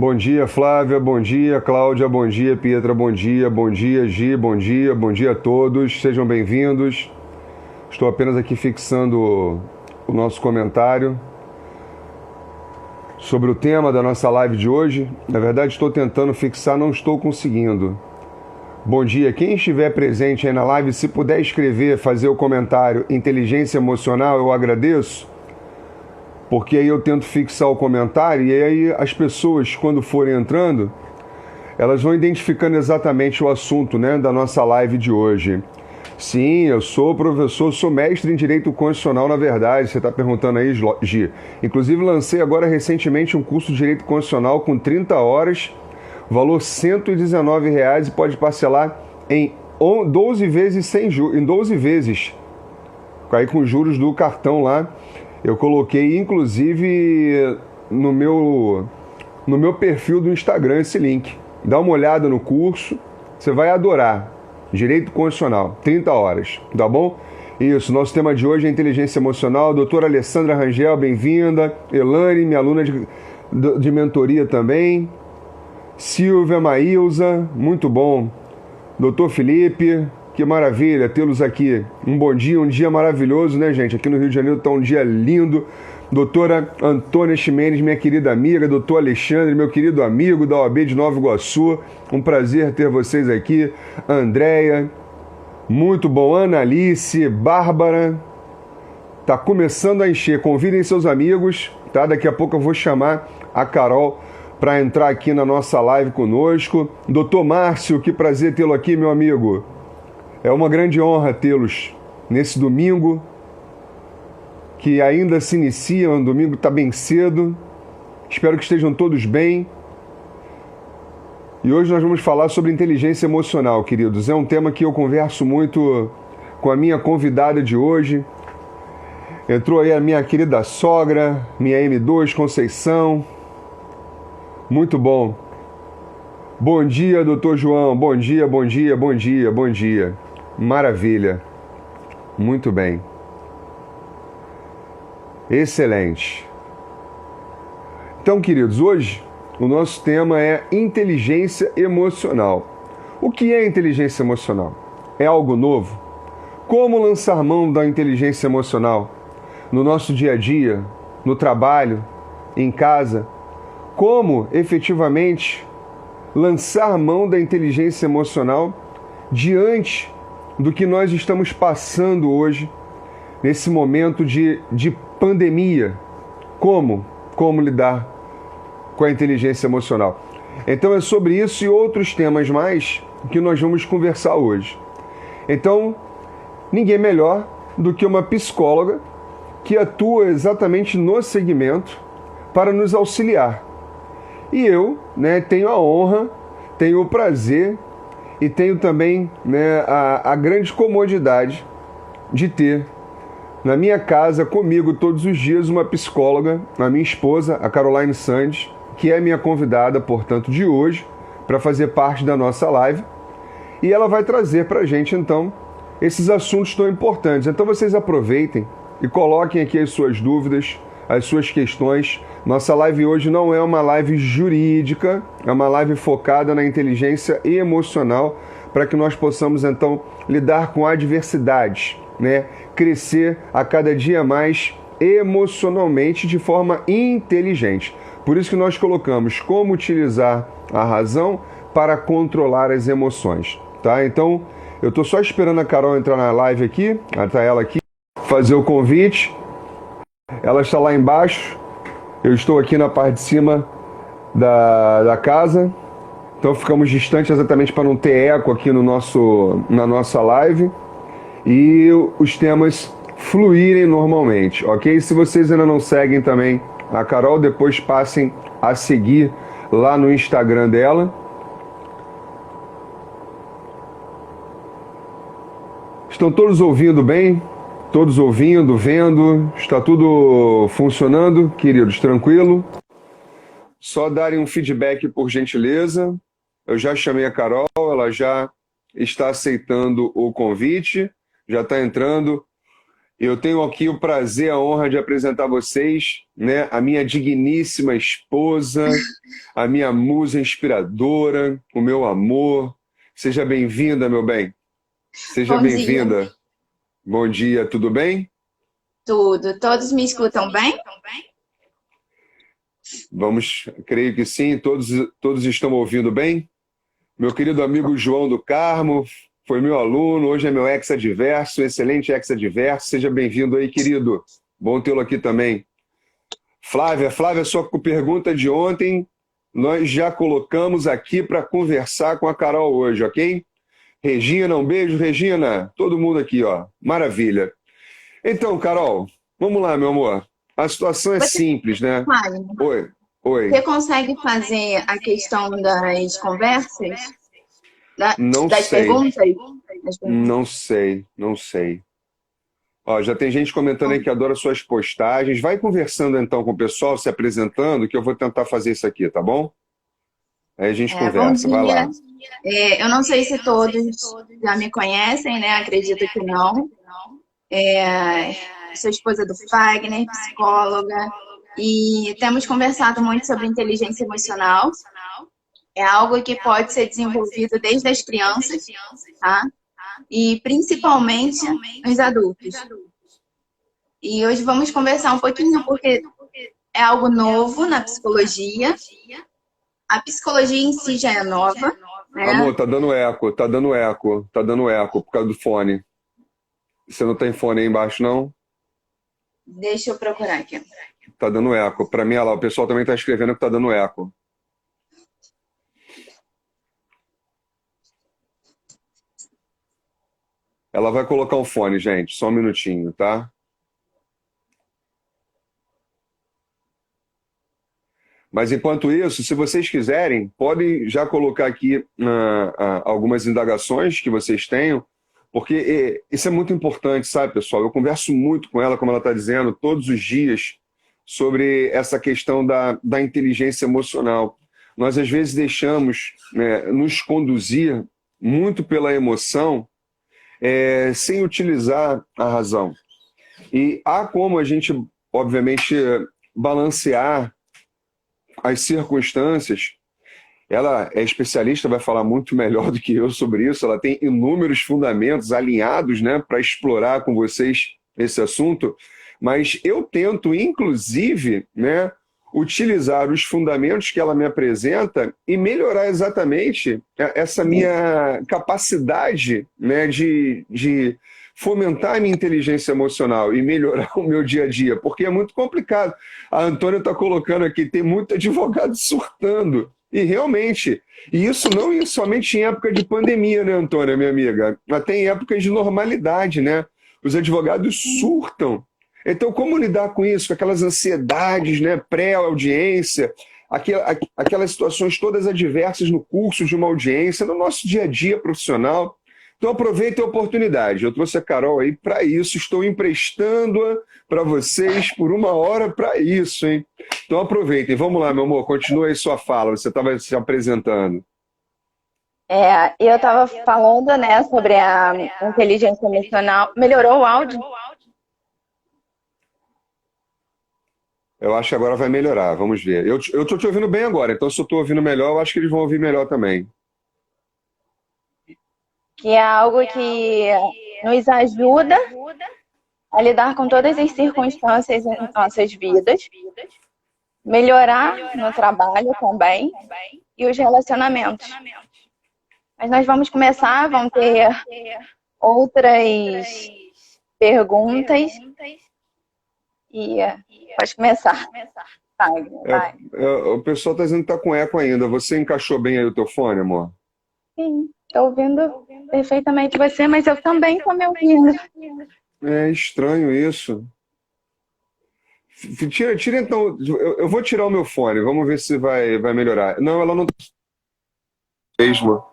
Bom dia, Flávia, bom dia, Cláudia, bom dia, Pietra, bom dia, Gi, bom dia a todos, sejam bem-vindos. Estou apenas aqui fixando o nosso comentário sobre o tema da nossa live de hoje. Na verdade, estou tentando fixar, não estou conseguindo. Bom dia, quem estiver presente aí na live, se puder escrever, fazer o comentário inteligência emocional, eu agradeço. Porque aí eu tento fixar o comentário e aí as pessoas, quando forem entrando, elas vão identificando exatamente o assunto, né, da nossa live de hoje. Sim, eu sou professor, sou mestre em Direito Constitucional, na verdade, você está perguntando aí, Gi. Inclusive lancei agora recentemente um curso de Direito Constitucional com 30 horas, valor R$ 119 e pode parcelar em 12 vezes sem juros, em 12 vezes, aí com juros do cartão lá. Eu coloquei, inclusive, no meu perfil do Instagram esse link. Dá uma olhada no curso, você vai adorar. Direito Constitucional, 30 horas, tá bom? Isso, nosso tema de hoje é inteligência emocional. Doutora Alessandra Rangel, bem-vinda. Elane, minha aluna de mentoria também. Silvia, Maílza, muito bom. Doutor Felipe, que maravilha tê-los aqui. Um bom dia, um dia maravilhoso, né, gente? Aqui no Rio de Janeiro está um dia lindo. Doutora Antônia Ximenes, minha querida amiga. Doutor Alexandre, meu querido amigo da OAB de Nova Iguaçu. Um prazer ter vocês aqui. Andréia, muito bom. Ana Alice, Bárbara. Tá começando a encher. Convidem seus amigos, tá? Daqui a pouco eu vou chamar a Carol para entrar aqui na nossa live conosco. Doutor Márcio, que prazer tê-lo aqui, meu amigo. É uma grande honra tê-los nesse domingo, que ainda se inicia, um domingo está bem cedo. Espero que estejam todos bem. E hoje nós vamos falar sobre inteligência emocional, queridos. É um tema que eu converso muito com a minha convidada de hoje. Entrou aí a minha querida sogra, minha M2 Conceição. Muito bom. Bom dia, doutor João. Bom dia, bom dia, bom dia, bom dia. Maravilha. Muito bem. Excelente. Então, queridos, hoje o nosso tema é inteligência emocional. O que é inteligência emocional? É algo novo? Como lançar mão da inteligência emocional no nosso dia a dia, no trabalho, em casa? Como efetivamente lançar mão da inteligência emocional diante do que nós estamos passando hoje, nesse momento de pandemia? Como lidar com a inteligência emocional? Então é sobre isso e outros temas mais que nós vamos conversar hoje. Então, ninguém melhor do que uma psicóloga que atua exatamente no segmento para nos auxiliar. E eu, né, tenho a honra, tenho o prazer e tenho também, né, a grande comodidade de ter na minha casa, comigo todos os dias, uma psicóloga, a minha esposa, a Caroline Sandes, que é minha convidada, portanto, de hoje, para fazer parte da nossa live. E ela vai trazer para a gente, então, esses assuntos tão importantes. Então vocês aproveitem e coloquem aqui as suas dúvidas, as suas questões. Nossa live hoje não é uma live jurídica, é uma live focada na inteligência emocional, para que nós possamos, então, lidar com adversidades, né? Crescer a cada dia mais emocionalmente de forma inteligente. Por isso que nós colocamos como utilizar a razão para controlar as emoções, tá? Então, eu estou só esperando a Carol entrar na live aqui, tá ela aqui, fazer o convite. Ela está lá embaixo, eu estou aqui na parte de cima da casa, então ficamos distantes exatamente para não ter eco aqui na nossa live e os temas fluírem normalmente, ok? Se vocês ainda não seguem também a Carol, depois passem a seguir lá no Instagram dela. Estão todos ouvindo bem? Todos ouvindo, vendo? Está tudo funcionando, queridos? Tranquilo? Só darem um feedback, por gentileza. Eu já chamei a Carol, ela já está aceitando o convite, já está entrando. Eu tenho aqui o prazer, a honra de apresentar a vocês, né, a minha digníssima esposa, a minha musa inspiradora, o meu amor. Seja bem-vinda, meu bem. Seja Bom dia, bem-vinda. Bom dia, tudo bem? tudo. Todos me escutam bem? Vamos, creio que sim, todos estão ouvindo bem? Meu querido amigo João do Carmo, foi meu aluno, hoje é meu ex-adverso, excelente ex-adverso. Seja bem-vindo aí, querido. Bom tê-lo aqui também. Flávia, sua pergunta de ontem, nós já colocamos aqui para conversar com a Carol hoje, ok? Regina, um beijo, Regina. Todo mundo aqui, ó. Maravilha. Então, Carol, vamos lá, meu amor. A situação é Você, simples, né? Mário, Oi, oi. você consegue fazer a questão das conversas, Não das sei, perguntas? Das perguntas. não sei. Ó, já tem gente comentando aí que adora suas postagens. Vai conversando então com o pessoal, se apresentando, que eu vou tentar fazer isso aqui, tá bom? Aí a gente Bom conversa, vai dia. lá. Eu não sei se todos já me conhecem, né? Acredito que não. Sou esposa do Fagner, psicóloga, e temos conversado muito sobre inteligência emocional. É algo que pode ser desenvolvido desde as crianças, tá? E principalmente nos adultos. E hoje vamos conversar um pouquinho porque é algo novo na psicologia. A psicologia em si já é nova, né? Amor, tá dando eco por causa do fone. Você não tem fone aí embaixo, não? Deixa eu procurar aqui. Tá dando eco. Pra mim, olha lá, o pessoal também tá escrevendo que tá dando eco. Ela vai colocar um fone, gente, só um minutinho, tá? Mas enquanto isso, se vocês quiserem, podem já colocar aqui algumas indagações que vocês tenham, porque isso é muito importante, sabe, pessoal? Eu converso muito com ela, como ela está dizendo, todos os dias, sobre essa questão da inteligência emocional. Nós, às vezes, deixamos, né, nos conduzir muito pela emoção, sem utilizar a razão. E há como a gente, obviamente, balancear as circunstâncias. Ela é especialista, vai falar muito melhor do que eu sobre isso. Ela tem inúmeros fundamentos alinhados, né, para explorar com vocês esse assunto. Mas eu tento, inclusive, né, utilizar os fundamentos que ela me apresenta e melhorar exatamente essa minha capacidade, né, de fomentar a minha inteligência emocional e melhorar o meu dia a dia, porque é muito complicado. A Antônia está colocando aqui, tem muito advogado surtando. E realmente, e isso não somente em época de pandemia, né, Antônia, minha amiga? Até em épocas de normalidade, né? Os advogados surtam. Então, como lidar com isso? Com aquelas ansiedades, né, pré-audiência, aquelas situações todas adversas no curso de uma audiência, no nosso dia a dia profissional. Então, aproveite a oportunidade. Eu trouxe a Carol aí para isso, estou emprestando-a para vocês por 1 hora para isso, hein? Então, aproveitem. Vamos lá, meu amor, continua aí sua fala. Você estava se apresentando. Eu estava falando, né, sobre a inteligência emocional. Melhorou o áudio? Eu acho que agora vai melhorar. Vamos ver. Eu estou te ouvindo bem agora, então se eu estou ouvindo melhor, eu acho que eles vão ouvir melhor também. Que é algo que nos ajuda a lidar com todas as circunstâncias em nossas vidas, melhorar no trabalho também e os relacionamentos. Mas nós vamos começar, vão ter outras perguntas e pode começar. Vai. O pessoal está dizendo que está com eco ainda. Você encaixou bem aí o teu fone, amor? Sim, estou ouvindo perfeitamente você, mas eu também estou me ouvindo. É estranho isso. Tira então. Eu vou tirar o meu fone, vamos ver se vai melhorar. Não, ela não tá mesmo.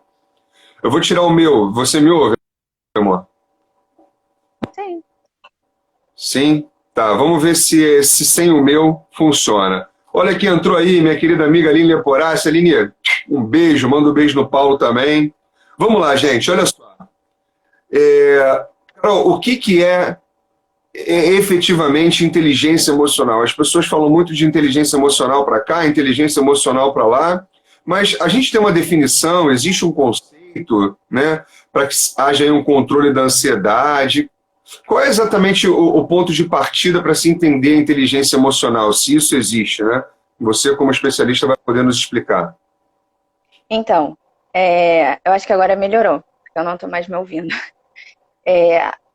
Eu vou tirar o meu. Você me ouve, amor? Sim. Sim? Tá, vamos ver se sem o meu funciona. Olha quem entrou aí, minha querida amiga Aline Leporassi. Aline, um beijo, manda um beijo no Paulo também. Vamos lá, gente, olha só. Carol, o que é efetivamente inteligência emocional? As pessoas falam muito de inteligência emocional para cá, inteligência emocional para lá, mas a gente tem uma definição, existe um conceito, né, para que haja aí um controle da ansiedade. Qual é exatamente o ponto de partida para se entender a inteligência emocional, se isso existe, né? Você, como especialista, vai poder nos explicar. Então, eu acho que agora melhorou, porque eu não estou mais me ouvindo.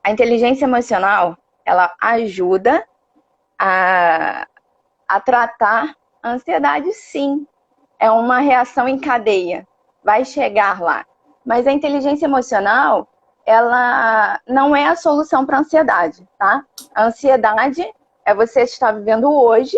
A inteligência emocional, ela ajuda a tratar a ansiedade, sim. É uma reação em cadeia, vai chegar lá. Mas a inteligência emocional, ela não é a solução para a ansiedade, tá? A ansiedade é você estar vivendo hoje,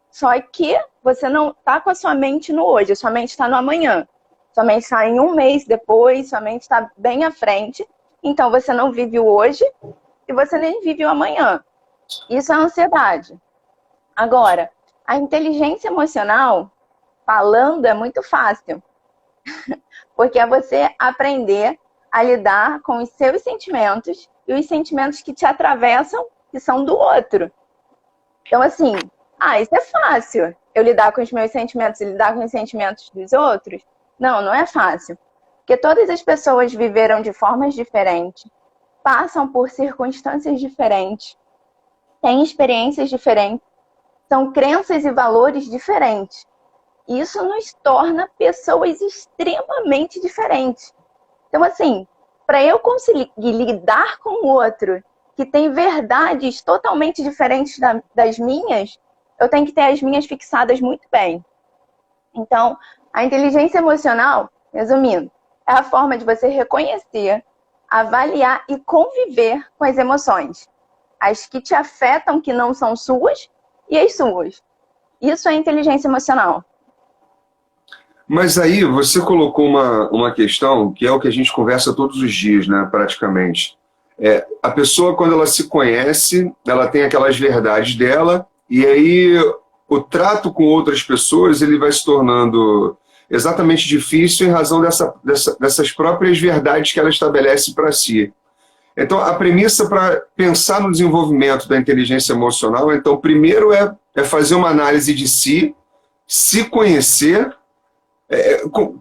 só que você não está com a sua mente no hoje, a sua mente está no amanhã. Sua mente está em um mês depois, sua mente está bem à frente. Então você não vive o hoje e você nem vive o amanhã. Isso é ansiedade. Agora, a inteligência emocional, falando, é muito fácil. Porque é você aprender a lidar com os seus sentimentos e os sentimentos que te atravessam, que são do outro. Então, assim, isso é fácil. Eu lidar com os meus sentimentos e lidar com os sentimentos dos outros? Não, não é fácil. Porque todas as pessoas viveram de formas diferentes, passam por circunstâncias diferentes, têm experiências diferentes, são crenças e valores diferentes. Isso nos torna pessoas extremamente diferentes. Então, assim, para eu conseguir lidar com o outro que tem verdades totalmente diferentes das minhas, eu tenho que ter as minhas fixadas muito bem. Então, a inteligência emocional, resumindo, é a forma de você reconhecer, avaliar e conviver com as emoções. As que te afetam, que não são suas, e as suas. Isso é inteligência emocional. Mas aí você colocou uma questão que é o que a gente conversa todos os dias, né, praticamente. A pessoa, quando ela se conhece, ela tem aquelas verdades dela, e aí o trato com outras pessoas ele vai se tornando exatamente difícil em razão dessas próprias verdades que ela estabelece para si. Então, a premissa para pensar no desenvolvimento da inteligência emocional, então, primeiro é fazer uma análise de si, se conhecer.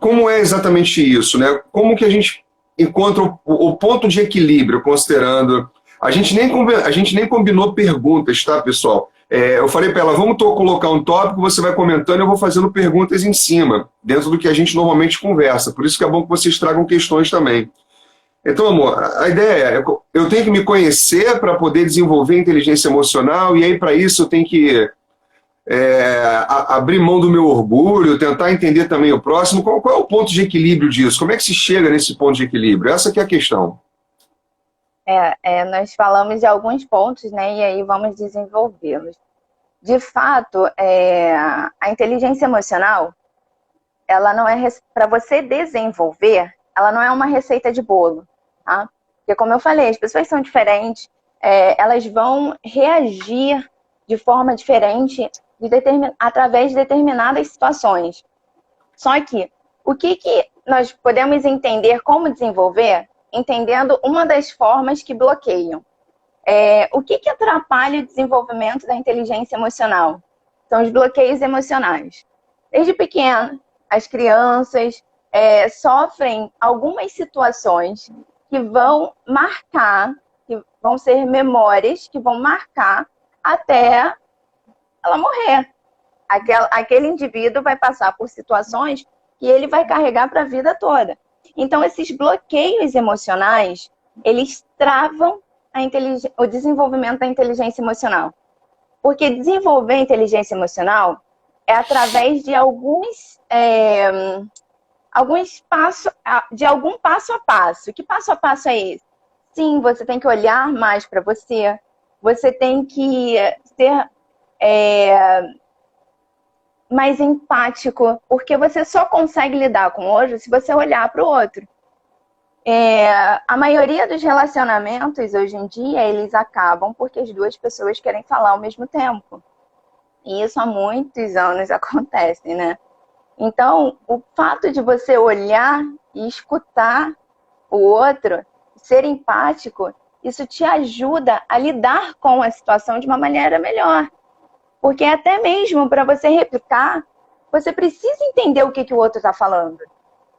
Como é exatamente isso, né? Como que a gente encontra o ponto de equilíbrio, considerando... A gente nem combinou perguntas, tá, pessoal? Eu falei para ela, vamos colocar um tópico, você vai comentando e eu vou fazendo perguntas em cima, dentro do que a gente normalmente conversa. Por isso que é bom que vocês tragam questões também. Então, amor, a ideia é, eu tenho que me conhecer para poder desenvolver inteligência emocional, e aí para isso eu tenho que abrir mão do meu orgulho, tentar entender também o próximo. Qual é o ponto de equilíbrio disso? Como é que se chega nesse ponto de equilíbrio? Essa que é a questão. Nós falamos de alguns pontos, né, e aí vamos desenvolvê-los. De fato, a inteligência emocional, ela não é, para você desenvolver, ela não é uma receita de bolo, tá? Porque, como eu falei, as pessoas são diferentes, elas vão reagir de forma diferente através de determinadas situações. Só que, o que nós podemos entender como desenvolver, entendendo uma das formas que bloqueiam. O que atrapalha o desenvolvimento da inteligência emocional? São os bloqueios emocionais. Desde pequeno, as crianças sofrem algumas situações que vão marcar, que vão ser memórias, que vão marcar até ela morrer. Aquele indivíduo vai passar por situações que ele vai carregar para a vida toda. Então, esses bloqueios emocionais, eles travam o desenvolvimento da inteligência emocional. Porque desenvolver a inteligência emocional é através de algum passo a passo. Que passo a passo é esse? Sim, você tem que olhar mais para você, você tem que ser mais empático, porque você só consegue lidar com o outro se você olhar para o outro. A maioria dos relacionamentos hoje em dia, eles acabam porque as duas pessoas querem falar ao mesmo tempo. E isso há muitos anos acontece, né? Então, o fato de você olhar e escutar o outro, ser empático, isso te ajuda a lidar com a situação de uma maneira melhor. Porque até mesmo para você replicar, você precisa entender o que o outro está falando.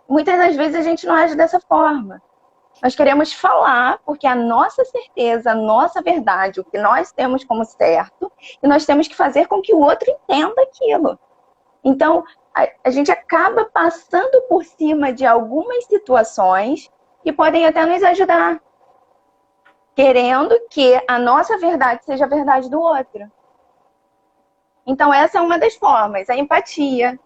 Muitas das vezes a gente não age dessa forma. Nós queremos falar porque a nossa certeza, a nossa verdade, o que nós temos como certo, e nós temos que fazer com que o outro entenda aquilo. Então, a gente acaba passando por cima de algumas situações que podem até nos ajudar, querendo que a nossa verdade seja a verdade do outro. Então, essa é uma das formas, a empatia.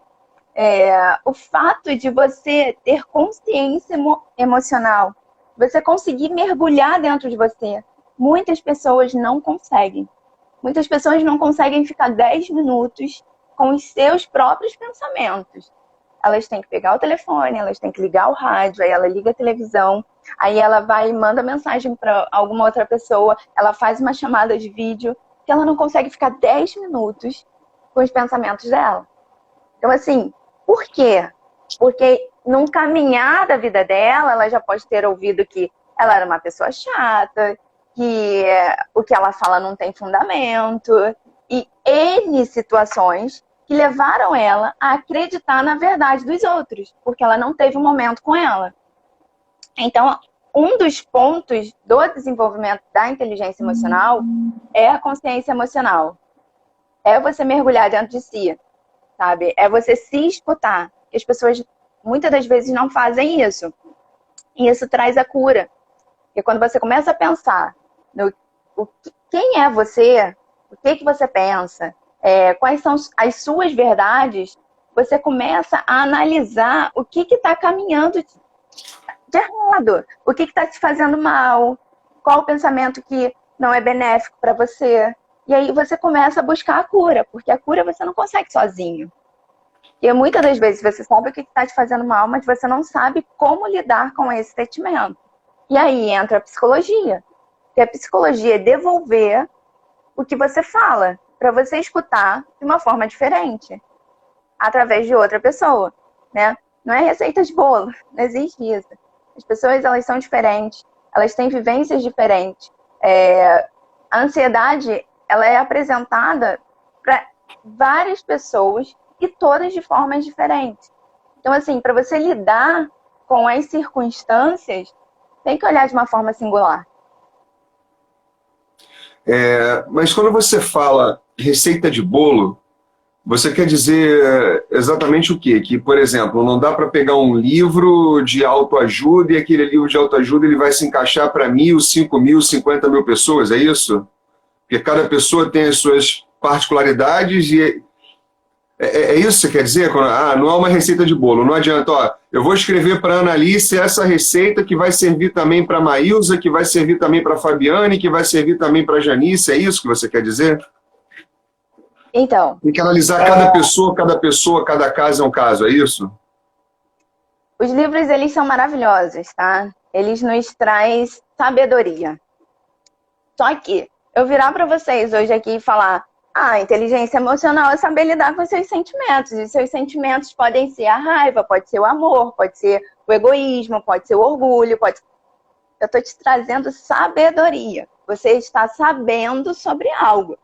O fato de você ter consciência emocional, você conseguir mergulhar dentro de você. Muitas pessoas não conseguem. Muitas pessoas não conseguem ficar 10 minutos com os seus próprios pensamentos. Elas têm que pegar o telefone, elas têm que ligar o rádio, aí ela liga a televisão, aí ela vai e manda mensagem para alguma outra pessoa, ela faz uma chamada de vídeo, que ela não consegue ficar 10 minutos com os pensamentos dela. Então, assim, por quê? Porque num caminhar da vida dela, ela já pode ter ouvido que ela era uma pessoa chata, que o que ela fala não tem fundamento, e N situações que levaram ela a acreditar na verdade dos outros, porque ela não teve um momento com ela. Então, um dos pontos do desenvolvimento da inteligência emocional é a consciência emocional. É você mergulhar dentro de si, sabe? É você se escutar. E as pessoas, muitas das vezes, não fazem isso. E isso traz a cura. Porque quando você começa a pensar no quem é você, o que você pensa, quais são as suas verdades, você começa a analisar o que está caminhando de errado, o que está te fazendo mal, qual o pensamento que não é benéfico para você. E aí você começa a buscar a cura, porque a cura você não consegue sozinho. E muitas das vezes você sabe o que está te fazendo mal, mas você não sabe como lidar com esse sentimento. E aí entra a psicologia. Que a psicologia é devolver o que você fala, para você escutar de uma forma diferente, através de outra pessoa, né? Não é receita de bolo, não existe isso. As pessoas, elas são diferentes, elas têm vivências diferentes. A ansiedade, ela é apresentada para várias pessoas e todas de formas diferentes. Então, assim, para você lidar com as circunstâncias, tem que olhar de uma forma singular. Mas quando você fala receita de bolo, você quer dizer exatamente o quê? Que, por exemplo, não dá para pegar um livro de autoajuda e aquele livro de autoajuda ele vai se encaixar para 1.000, 5.000, 50.000 pessoas, é isso? Porque cada pessoa tem as suas particularidades e é isso que você quer dizer? Não é uma receita de bolo, não adianta, eu vou escrever para a Analice essa receita que vai servir também para a Maílza, que vai servir também para a Fabiane, que vai servir também para a Janice, é isso que você quer dizer? Então, tem que analisar cada pessoa, cada caso é um caso, é isso? Os livros, eles são maravilhosos, tá? Eles nos trazem sabedoria. Só que eu virar para vocês hoje aqui e falar inteligência emocional é saber lidar com os seus sentimentos. E seus sentimentos podem ser a raiva, pode ser o amor, pode ser o egoísmo, pode ser o orgulho, Eu estou te trazendo sabedoria. Você está sabendo sobre algo.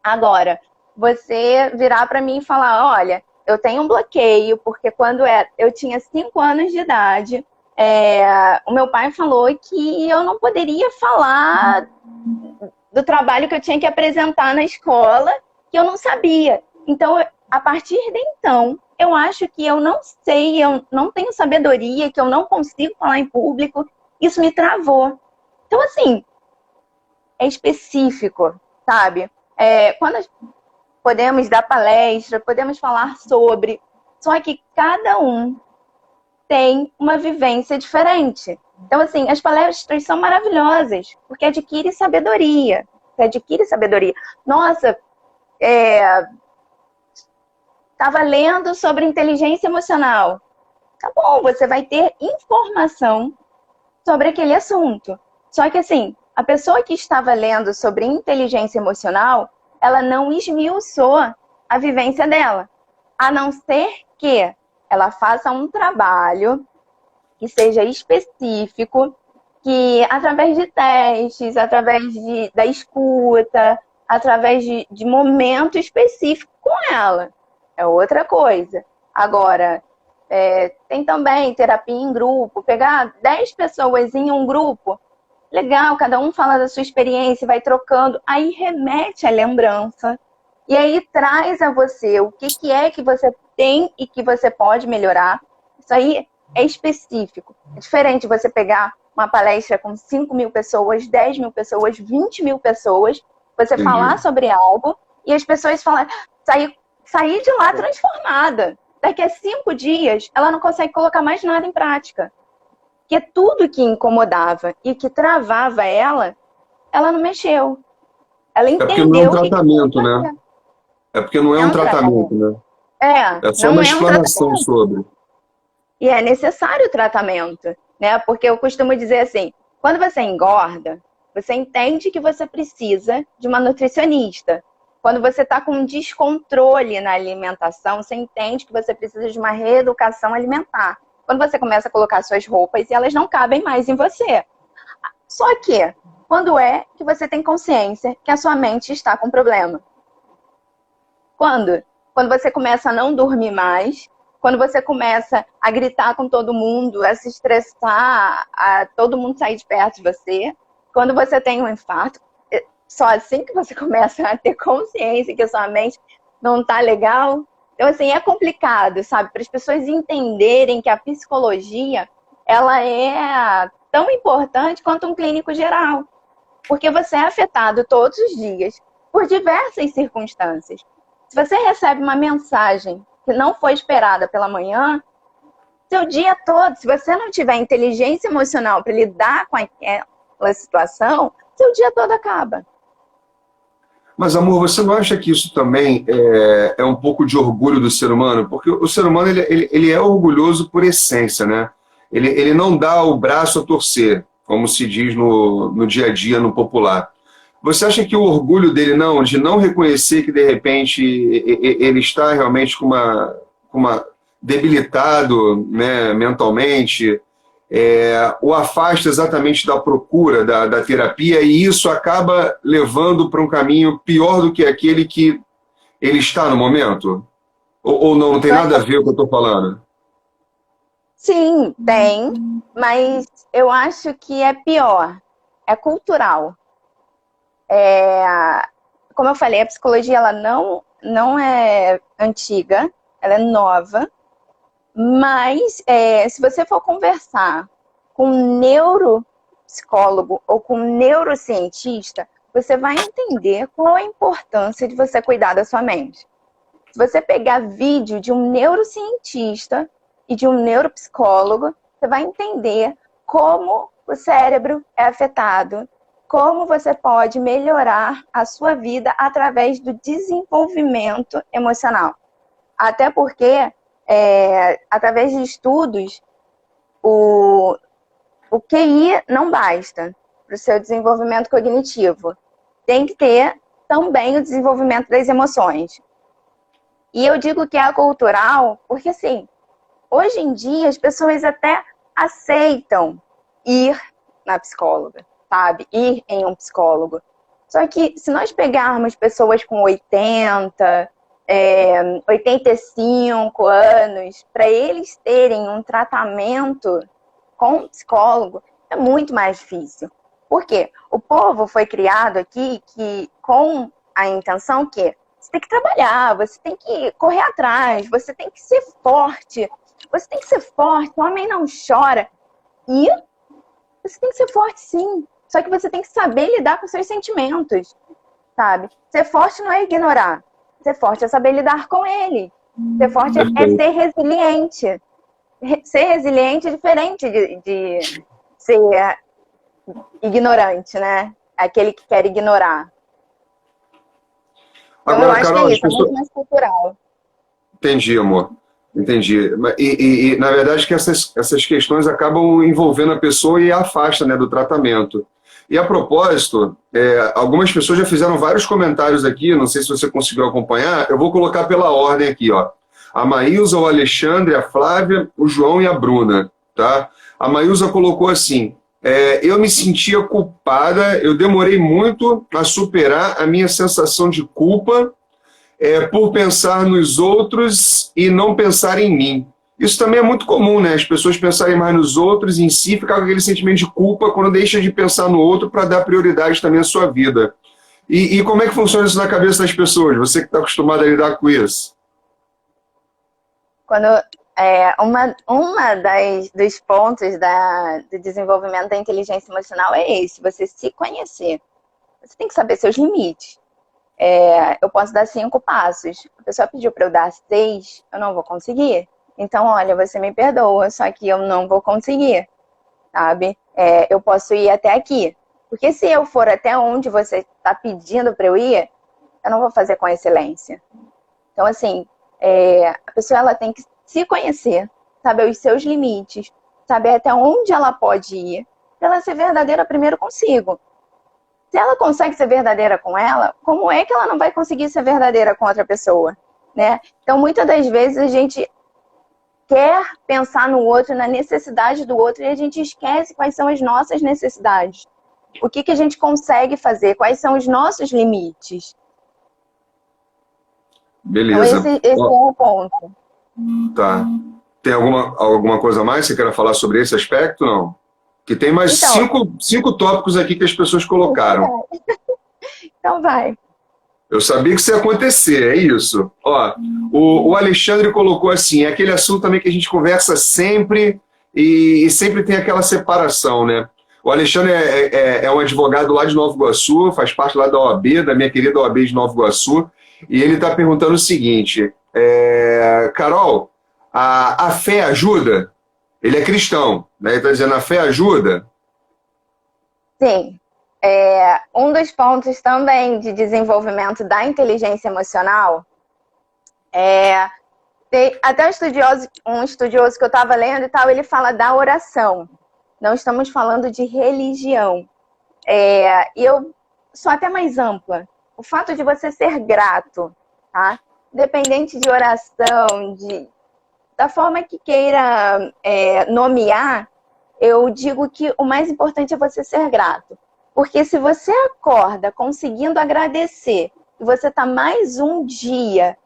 Agora, você virar para mim e falar, olha, eu tenho um bloqueio, porque quando eu tinha 5 anos de idade, o meu pai falou que eu não poderia falar do trabalho que eu tinha que apresentar na escola, que eu não sabia. Então, a partir de então, eu acho que eu não sei, eu não tenho sabedoria, que eu não consigo falar em público. Isso me travou. Então, assim, é específico, sabe? Quando podemos dar palestra, podemos falar sobre, só que cada um tem uma vivência diferente. Então, assim, as palestras são maravilhosas, porque adquire sabedoria. Você adquire sabedoria. Nossa, estava lendo sobre inteligência emocional. Tá bom, você vai ter informação sobre aquele assunto. Só que, assim, a pessoa que estava lendo sobre inteligência emocional, ela não esmiuçou a vivência dela. A não ser que ela faça um trabalho que seja específico, que através de testes, através da escuta, através de momento específico com ela. É outra coisa. Agora, tem também terapia em grupo, pegar 10 pessoas em um grupo, legal, cada um fala da sua experiência, vai trocando, aí remete à lembrança, e aí traz a você o que é que você tem e que você pode melhorar. Isso aí é específico. É diferente você pegar uma palestra com 5.000 pessoas, 10.000 pessoas, 20.000 pessoas, você falar sobre algo e as pessoas falam, sair de lá transformada. Daqui a 5 dias, ela não consegue colocar mais nada em prática. Porque tudo que incomodava e que travava ela não mexeu. Ela entendeu. É porque não é um tratamento, né? É porque não é um tratamento, né? É só uma explanação sobre. E é necessário o tratamento, né? Porque eu costumo dizer assim, quando você engorda, você entende que você precisa de uma nutricionista. Quando você está com um descontrole na alimentação, você entende que você precisa de uma reeducação alimentar. Quando você começa a colocar suas roupas e elas não cabem mais em você. Só que, quando é que você tem consciência que a sua mente está com problema? Quando? Quando você começa a não dormir mais, quando você começa a gritar com todo mundo, a se estressar, a todo mundo sair de perto de você, quando você tem um infarto, só assim que você começa a ter consciência que a sua mente não está legal. Então, assim, é complicado, sabe? Para as pessoas entenderem que a psicologia, ela é tão importante quanto um clínico geral. Porque você é afetado todos os dias por diversas circunstâncias. Se você recebe uma mensagem que não foi esperada pela manhã, seu dia todo, se você não tiver inteligência emocional para lidar com aquela situação, seu dia todo acaba. Mas, amor, você não acha que isso também é um pouco de orgulho do ser humano? Porque o ser humano ele é orgulhoso por essência, né? Ele não dá o braço a torcer, como se diz no dia a dia, no popular. Você acha que o orgulho dele de não reconhecer que, de repente, ele está realmente com uma debilitado, né, mentalmente, o afasta exatamente da procura da terapia, e isso acaba levando para um caminho pior do que aquele que ele está no momento? Ou não tem nada a ver com o que eu estou falando? Sim, tem, mas eu acho que é pior, é cultural. Como eu falei, a psicologia ela não é antiga, ela é nova, mas se você for conversar com um neuropsicólogo ou com um neurocientista, você vai entender qual a importância de você cuidar da sua mente. Se você pegar vídeo de um neurocientista e de um neuropsicólogo, você vai entender como o cérebro é afetado, como você pode melhorar a sua vida através do desenvolvimento emocional. Até porque, através de estudos, o QI não basta para o seu desenvolvimento cognitivo. Tem que ter também o desenvolvimento das emoções. E eu digo que é cultural porque, assim, hoje em dia as pessoas até aceitam ir na psicóloga, sabe? Ir em um psicólogo. Só que se nós pegarmos pessoas com 80, 85 anos, para eles terem um tratamento com um psicólogo, é muito mais difícil. Por quê? O povo foi criado aqui com a intenção que você tem que trabalhar, você tem que correr atrás, você tem que ser forte. Você tem que ser forte, o homem não chora. E você tem que ser forte, sim. Só que você tem que saber lidar com seus sentimentos, sabe? Ser forte não é ignorar. Ser forte é saber lidar com ele. Ser forte é ser resiliente. Ser resiliente é diferente de ser ignorante, né? Aquele que quer ignorar. Então, agora, eu acho Carol, que é isso, é muito mais cultural. Entendi, amor. Entendi. E na verdade, que essas questões acabam envolvendo a pessoa e a afasta, né, do tratamento. E a propósito, algumas pessoas já fizeram vários comentários aqui, não sei se você conseguiu acompanhar, eu vou colocar pela ordem aqui, ó. A Maísa, o Alexandre, a Flávia, o João e a Bruna, tá? A Maísa colocou assim, eu me sentia culpada, eu demorei muito a superar a minha sensação de culpa por pensar nos outros e não pensar em mim. Isso também é muito comum, né? As pessoas pensarem mais nos outros e em si, ficar com aquele sentimento de culpa quando deixa de pensar no outro para dar prioridade também à sua vida. E como é que funciona isso na cabeça das pessoas? Você que está acostumado a lidar com isso. Quando dos pontos do desenvolvimento da inteligência emocional é esse, você se conhecer. Você tem que saber seus limites. Eu posso dar 5 passos. A pessoa pediu para eu dar 6, eu não vou conseguir. Então, olha, você me perdoa, só que eu não vou conseguir, sabe? Eu posso ir até aqui. Porque se eu for até onde você está pedindo para eu ir, eu não vou fazer com excelência. Então, assim, a pessoa ela tem que se conhecer, saber os seus limites, saber até onde ela pode ir, para ela ser verdadeira primeiro consigo. Se ela consegue ser verdadeira com ela, como é que ela não vai conseguir ser verdadeira com outra pessoa, né? Então, muitas das vezes a gente quer pensar no outro, na necessidade do outro, e a gente esquece quais são as nossas necessidades. O que a gente consegue fazer, quais são os nossos limites. Beleza. Então, esse é o ponto. Tá. Tem alguma coisa a mais que você queira falar sobre esse aspecto, não? Que tem mais cinco tópicos aqui que as pessoas colocaram. Então vai. Eu sabia que isso ia acontecer, é isso. Ó, o Alexandre colocou assim, é aquele assunto também que a gente conversa sempre e sempre tem aquela separação, né? O Alexandre é um advogado lá de Nova Iguaçu, faz parte lá da OAB, da minha querida OAB de Nova Iguaçu, e ele está perguntando o seguinte, Carol, a fé ajuda? Ele é cristão, né? Ele está dizendo, a fé ajuda? Sim. Um dos pontos também de desenvolvimento da inteligência emocional tem até um estudioso que eu estava lendo e tal, ele fala da oração. Não estamos falando de religião. E eu sou até mais ampla. O fato de você ser grato, tá? Independente de oração, da forma que queira nomear, eu digo que o mais importante é você ser grato. Porque se você acorda conseguindo agradecer, e você está mais um dia,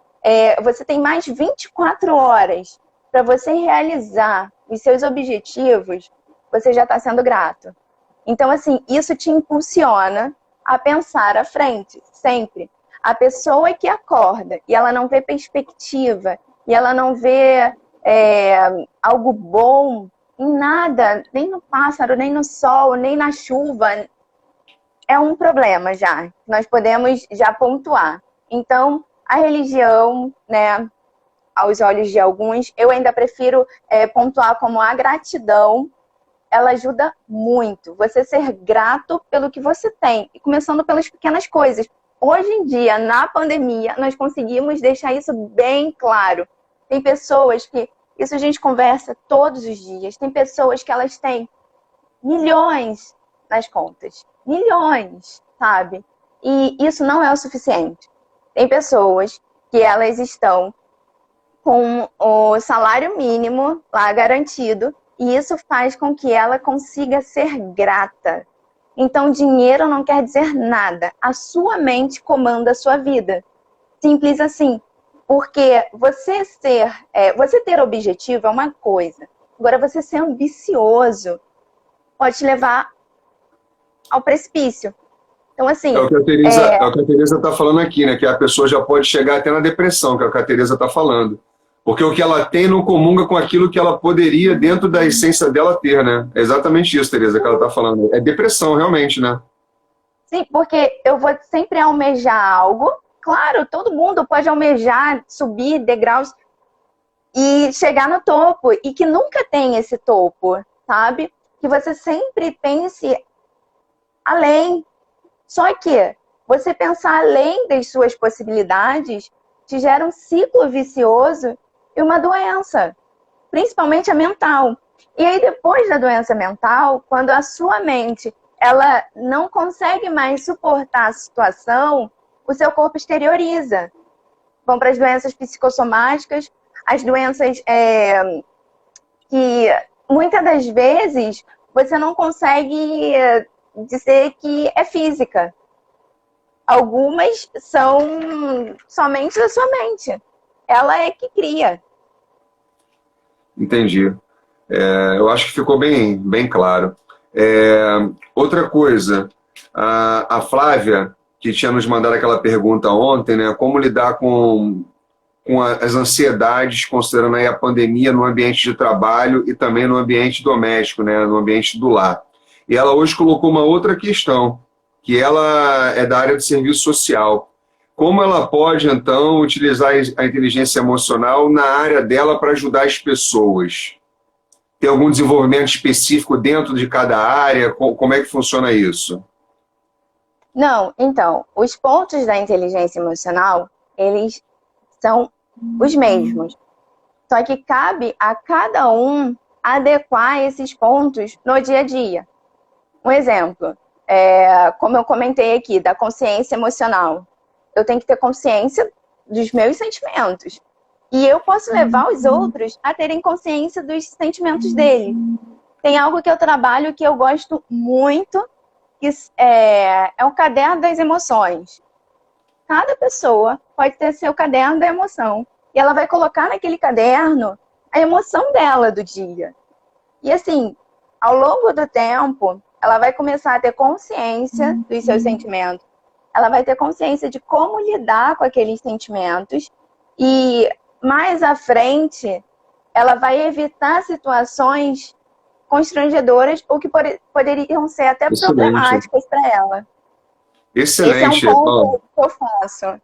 você tem mais 24 horas para você realizar os seus objetivos, você já está sendo grato. Então, assim, isso te impulsiona a pensar à frente, sempre. A pessoa que acorda e ela não vê perspectiva, e ela não vê algo bom em nada, nem no pássaro, nem no sol, nem na chuva, é um problema já. Nós podemos já pontuar. Então, a religião, né, aos olhos de alguns, eu ainda prefiro pontuar como a gratidão. Ela ajuda muito. Você ser grato pelo que você tem. E começando pelas pequenas coisas. Hoje em dia, na pandemia, nós conseguimos deixar isso bem claro. Tem pessoas que... Isso a gente conversa todos os dias. Tem pessoas que elas têm milhões nas contas. Milhões, sabe? E isso não é o suficiente. Tem pessoas que elas estão com o salário mínimo lá garantido e isso faz com que ela consiga ser grata. Então, dinheiro não quer dizer nada. A sua mente comanda a sua vida. Simples assim. Porque você ter objetivo é uma coisa. Agora, você ser ambicioso pode te levar ao precipício. Então, assim... É o que a Tereza está falando aqui, né? Que a pessoa já pode chegar até na depressão, que é o que a Tereza está falando. Porque o que ela tem não comunga com aquilo que ela poderia, dentro da essência dela, ter, né? É exatamente isso, Tereza, que ela está falando. É depressão, realmente, né? Sim, porque eu vou sempre almejar algo. Claro, todo mundo pode almejar, subir degraus e chegar no topo. E que nunca tem esse topo, sabe? Que você sempre pense além. Só que você pensar além das suas possibilidades te gera um ciclo vicioso e uma doença, principalmente a mental. E aí depois da doença mental, quando a sua mente ela não consegue mais suportar a situação, o seu corpo exterioriza. Vão para as doenças psicossomáticas, as doenças que muitas das vezes você não consegue dizer que é física. Algumas são somente da sua mente. Ela é que cria. Entendi. Eu acho que ficou bem claro. Outra coisa, a Flávia, que tinha nos mandado aquela pergunta ontem, né? Como lidar com as ansiedades, considerando aí a pandemia no ambiente de trabalho e também no ambiente doméstico, né? No ambiente do lar. E ela hoje colocou uma outra questão, que ela é da área de serviço social. Como ela pode, então, utilizar a inteligência emocional na área dela para ajudar as pessoas? Tem algum desenvolvimento específico dentro de cada área? Como é que funciona isso? Não, então, os pontos da inteligência emocional, eles são os mesmos. Só que cabe a cada um adequar esses pontos no dia a dia. Um exemplo, como eu comentei aqui, da consciência emocional. Eu tenho que ter consciência dos meus sentimentos. E eu posso levar os outros a terem consciência dos sentimentos dele. Tem algo que eu trabalho que eu gosto muito, que é o caderno das emoções. Cada pessoa pode ter seu caderno da emoção. E ela vai colocar naquele caderno a emoção dela do dia. E assim, ao longo do tempo, ela vai começar a ter consciência dos seus sentimentos. Ela vai ter consciência de como lidar com aqueles sentimentos. E mais à frente, ela vai evitar situações constrangedoras ou que poderiam ser até problemáticas para ela. Excelente. Esse é um ponto que eu faço.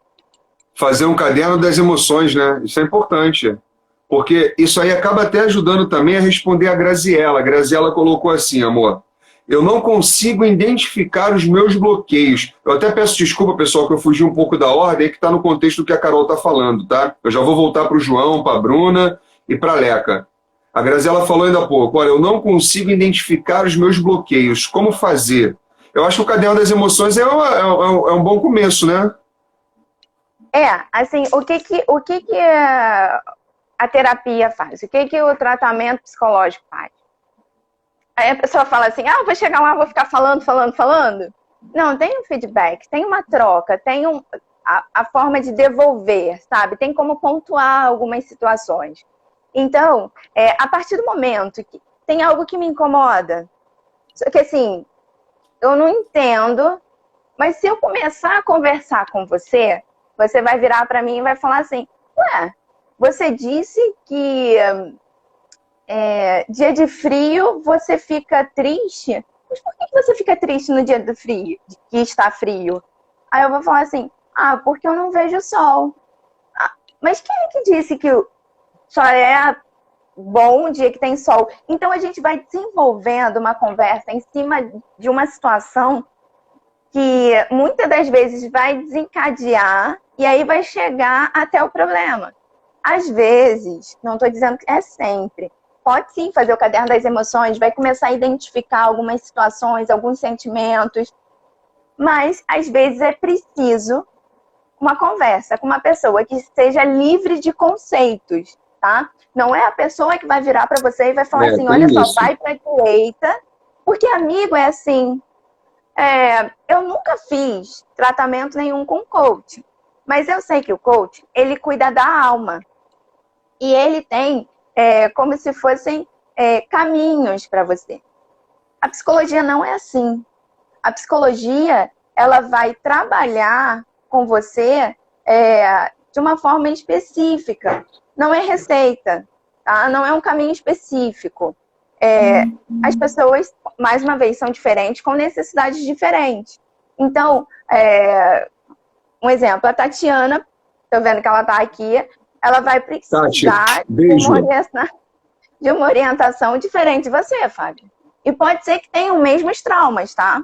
Fazer um caderno das emoções, né? Isso é importante. Porque isso aí acaba até ajudando também a responder a Graziella. A Graziella colocou assim, amor: eu não consigo identificar os meus bloqueios. Eu até peço desculpa, pessoal, que eu fugi um pouco da ordem, que está no contexto do que a Carol está falando, tá? Eu já vou voltar para o João, para a Bruna e para a Leca. A Graziella falou ainda há pouco: olha, eu não consigo identificar os meus bloqueios. Como fazer? Eu acho que o caderno das emoções é um bom começo, né? Assim, o que a terapia faz? O que o tratamento psicológico faz? Aí a pessoa fala assim, eu vou chegar lá, vou ficar falando. Não, tem um feedback, tem uma troca, tem a forma de devolver, sabe? Tem como pontuar algumas situações. Então, a partir do momento que tem algo que me incomoda, só que assim, eu não entendo, mas se eu começar a conversar com você, você vai virar para mim e vai falar assim, você disse que dia de frio você fica triste? Mas por que você fica triste no dia do frio, que está frio? Aí eu vou falar assim, porque eu não vejo sol. Mas quem é que disse que só é bom o dia que tem sol? Então a gente vai desenvolvendo uma conversa em cima de uma situação que muitas das vezes vai desencadear e aí vai chegar até o problema. Às vezes, não estou dizendo que é sempre, pode sim fazer o caderno das emoções, vai começar a identificar algumas situações, alguns sentimentos, mas às vezes é preciso uma conversa com uma pessoa que seja livre de conceitos, tá? Não é a pessoa que vai virar para você e vai falar assim, olha só, vai para a direita, porque amigo é assim. Eu nunca fiz tratamento nenhum com coach, mas eu sei que o coach, ele cuida da alma. E ele tem como se fossem caminhos para você. A psicologia não é assim. A psicologia, ela vai trabalhar com você de uma forma específica. Não é receita, tá? Não é um caminho específico. As pessoas, mais uma vez, são diferentes, com necessidades diferentes. Então, um exemplo, a Tatiana, estou vendo que ela está aqui, ela vai precisar de uma orientação diferente de você, Fábio. E pode ser que tenham os mesmos traumas, tá?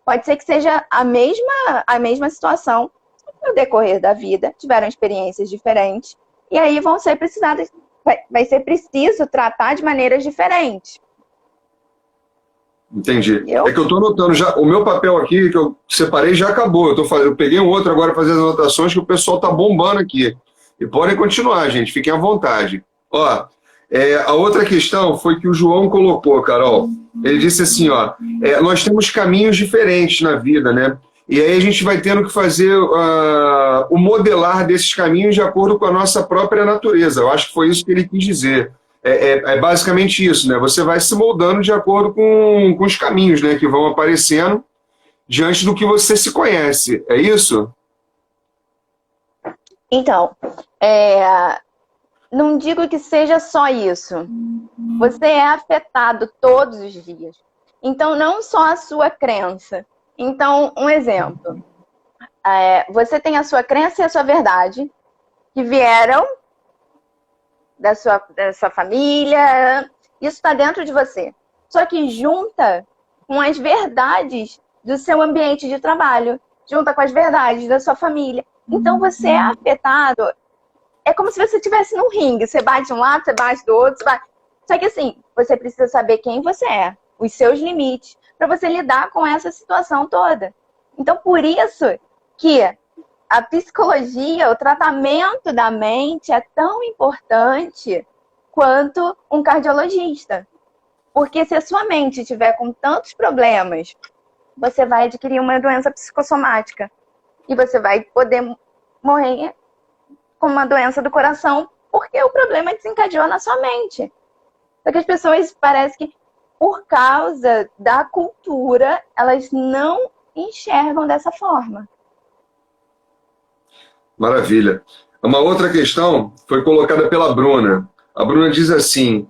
Pode ser que seja a mesma situação no decorrer da vida, tiveram experiências diferentes, e aí vai ser preciso tratar de maneiras diferentes. Entendi. É que eu estou anotando já, o meu papel aqui, que eu separei, já acabou. Eu peguei um outro agora para fazer as anotações, que o pessoal está bombando aqui. E podem continuar, gente, fiquem à vontade. Ó, A outra questão foi que o João colocou, Carol. Ele disse assim, ó, nós temos caminhos diferentes na vida, né? E aí a gente vai tendo que fazer o modelar desses caminhos de acordo com a nossa própria natureza. Eu acho que foi isso que ele quis dizer. É basicamente isso, né? Você vai se moldando de acordo com os caminhos, né, que vão aparecendo diante do que você se conhece. É isso? Então, não digo que seja só isso. Você é afetado todos os dias. Então, não só a sua crença. Então, um exemplo. Você tem a sua crença e a sua verdade, que vieram da sua família. Isso está dentro de você. Só que junta com as verdades do seu ambiente de trabalho. Junta com as verdades da sua família. Então, você é afetado. É como se você estivesse num ringue. Você bate de um lado, você bate do outro. Só que assim, você precisa saber quem você é, os seus limites, para você lidar com essa situação toda. Então, por isso que a psicologia, o tratamento da mente é tão importante quanto um cardiologista. Porque se a sua mente estiver com tantos problemas, você vai adquirir uma doença psicossomática. E você vai poder morrer com uma doença do coração, porque o problema desencadeou na sua mente. Só que as pessoas parece que, por causa da cultura, elas não enxergam dessa forma. Maravilha. Uma outra questão foi colocada pela Bruna. A Bruna diz assim,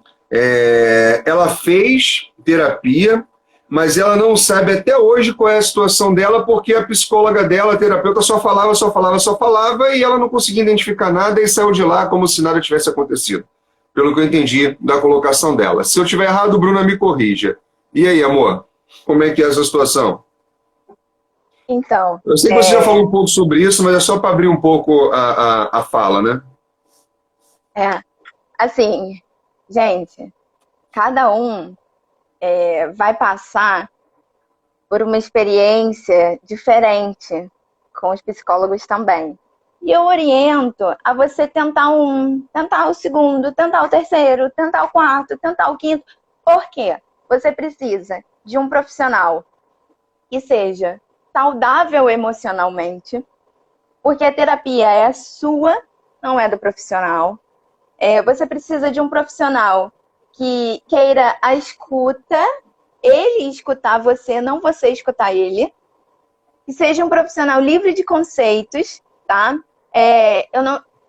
ela fez terapia, mas ela não sabe até hoje qual é a situação dela, porque a psicóloga dela, a terapeuta, só falava, e ela não conseguia identificar nada e saiu de lá como se nada tivesse acontecido. Pelo que eu entendi da colocação dela. Se eu estiver errado, Bruna me corrija. E aí, amor? Como é que é essa situação? Então, eu sei que você já falou um pouco sobre isso, mas é só para abrir um pouco a fala, né? Assim, gente, cada um vai passar por uma experiência diferente com os psicólogos também. E eu oriento a você tentar tentar o segundo, tentar o terceiro, tentar o quarto, tentar o quinto. Por quê? Você precisa de um profissional que seja saudável emocionalmente, porque a terapia é sua, não é do profissional. Você precisa de um profissional que queira a escuta, ele escutar você, não você escutar ele. Que seja um profissional livre de conceitos, tá?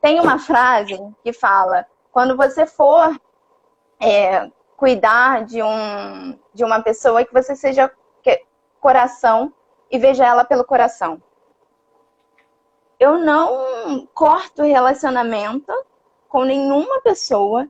Tem uma frase que fala, quando você for cuidar de uma pessoa, que você seja coração e veja ela pelo coração. Eu não corto relacionamento com nenhuma pessoa,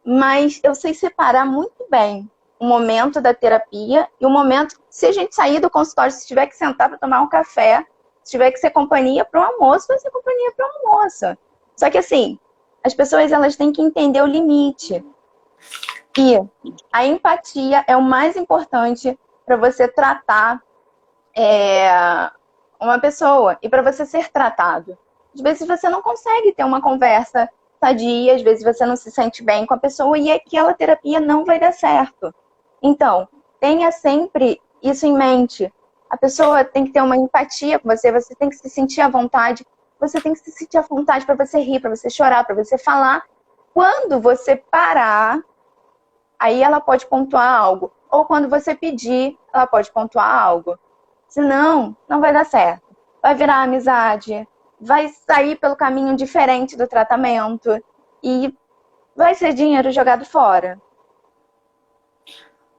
mas eu sei separar muito bem o momento da terapia e o momento, se a gente sair do consultório, se tiver que sentar para tomar um café, se tiver que ser companhia para o almoço, vai ser companhia para o almoço. Só que assim, as pessoas elas têm que entender o limite. E a empatia é o mais importante para você tratar uma pessoa e para você ser tratado. Às vezes você não consegue ter uma conversa sadia, às vezes você não se sente bem com a pessoa e aquela terapia não vai dar certo. Então, tenha sempre isso em mente. A pessoa tem que ter uma empatia com você, você tem que se sentir à vontade, você tem que se sentir à vontade para você rir, para você chorar, para você falar. Quando você parar, aí ela pode pontuar algo. Ou quando você pedir, ela pode pontuar algo. Senão, não vai dar certo. Vai virar amizade, vai sair pelo caminho diferente do tratamento e vai ser dinheiro jogado fora.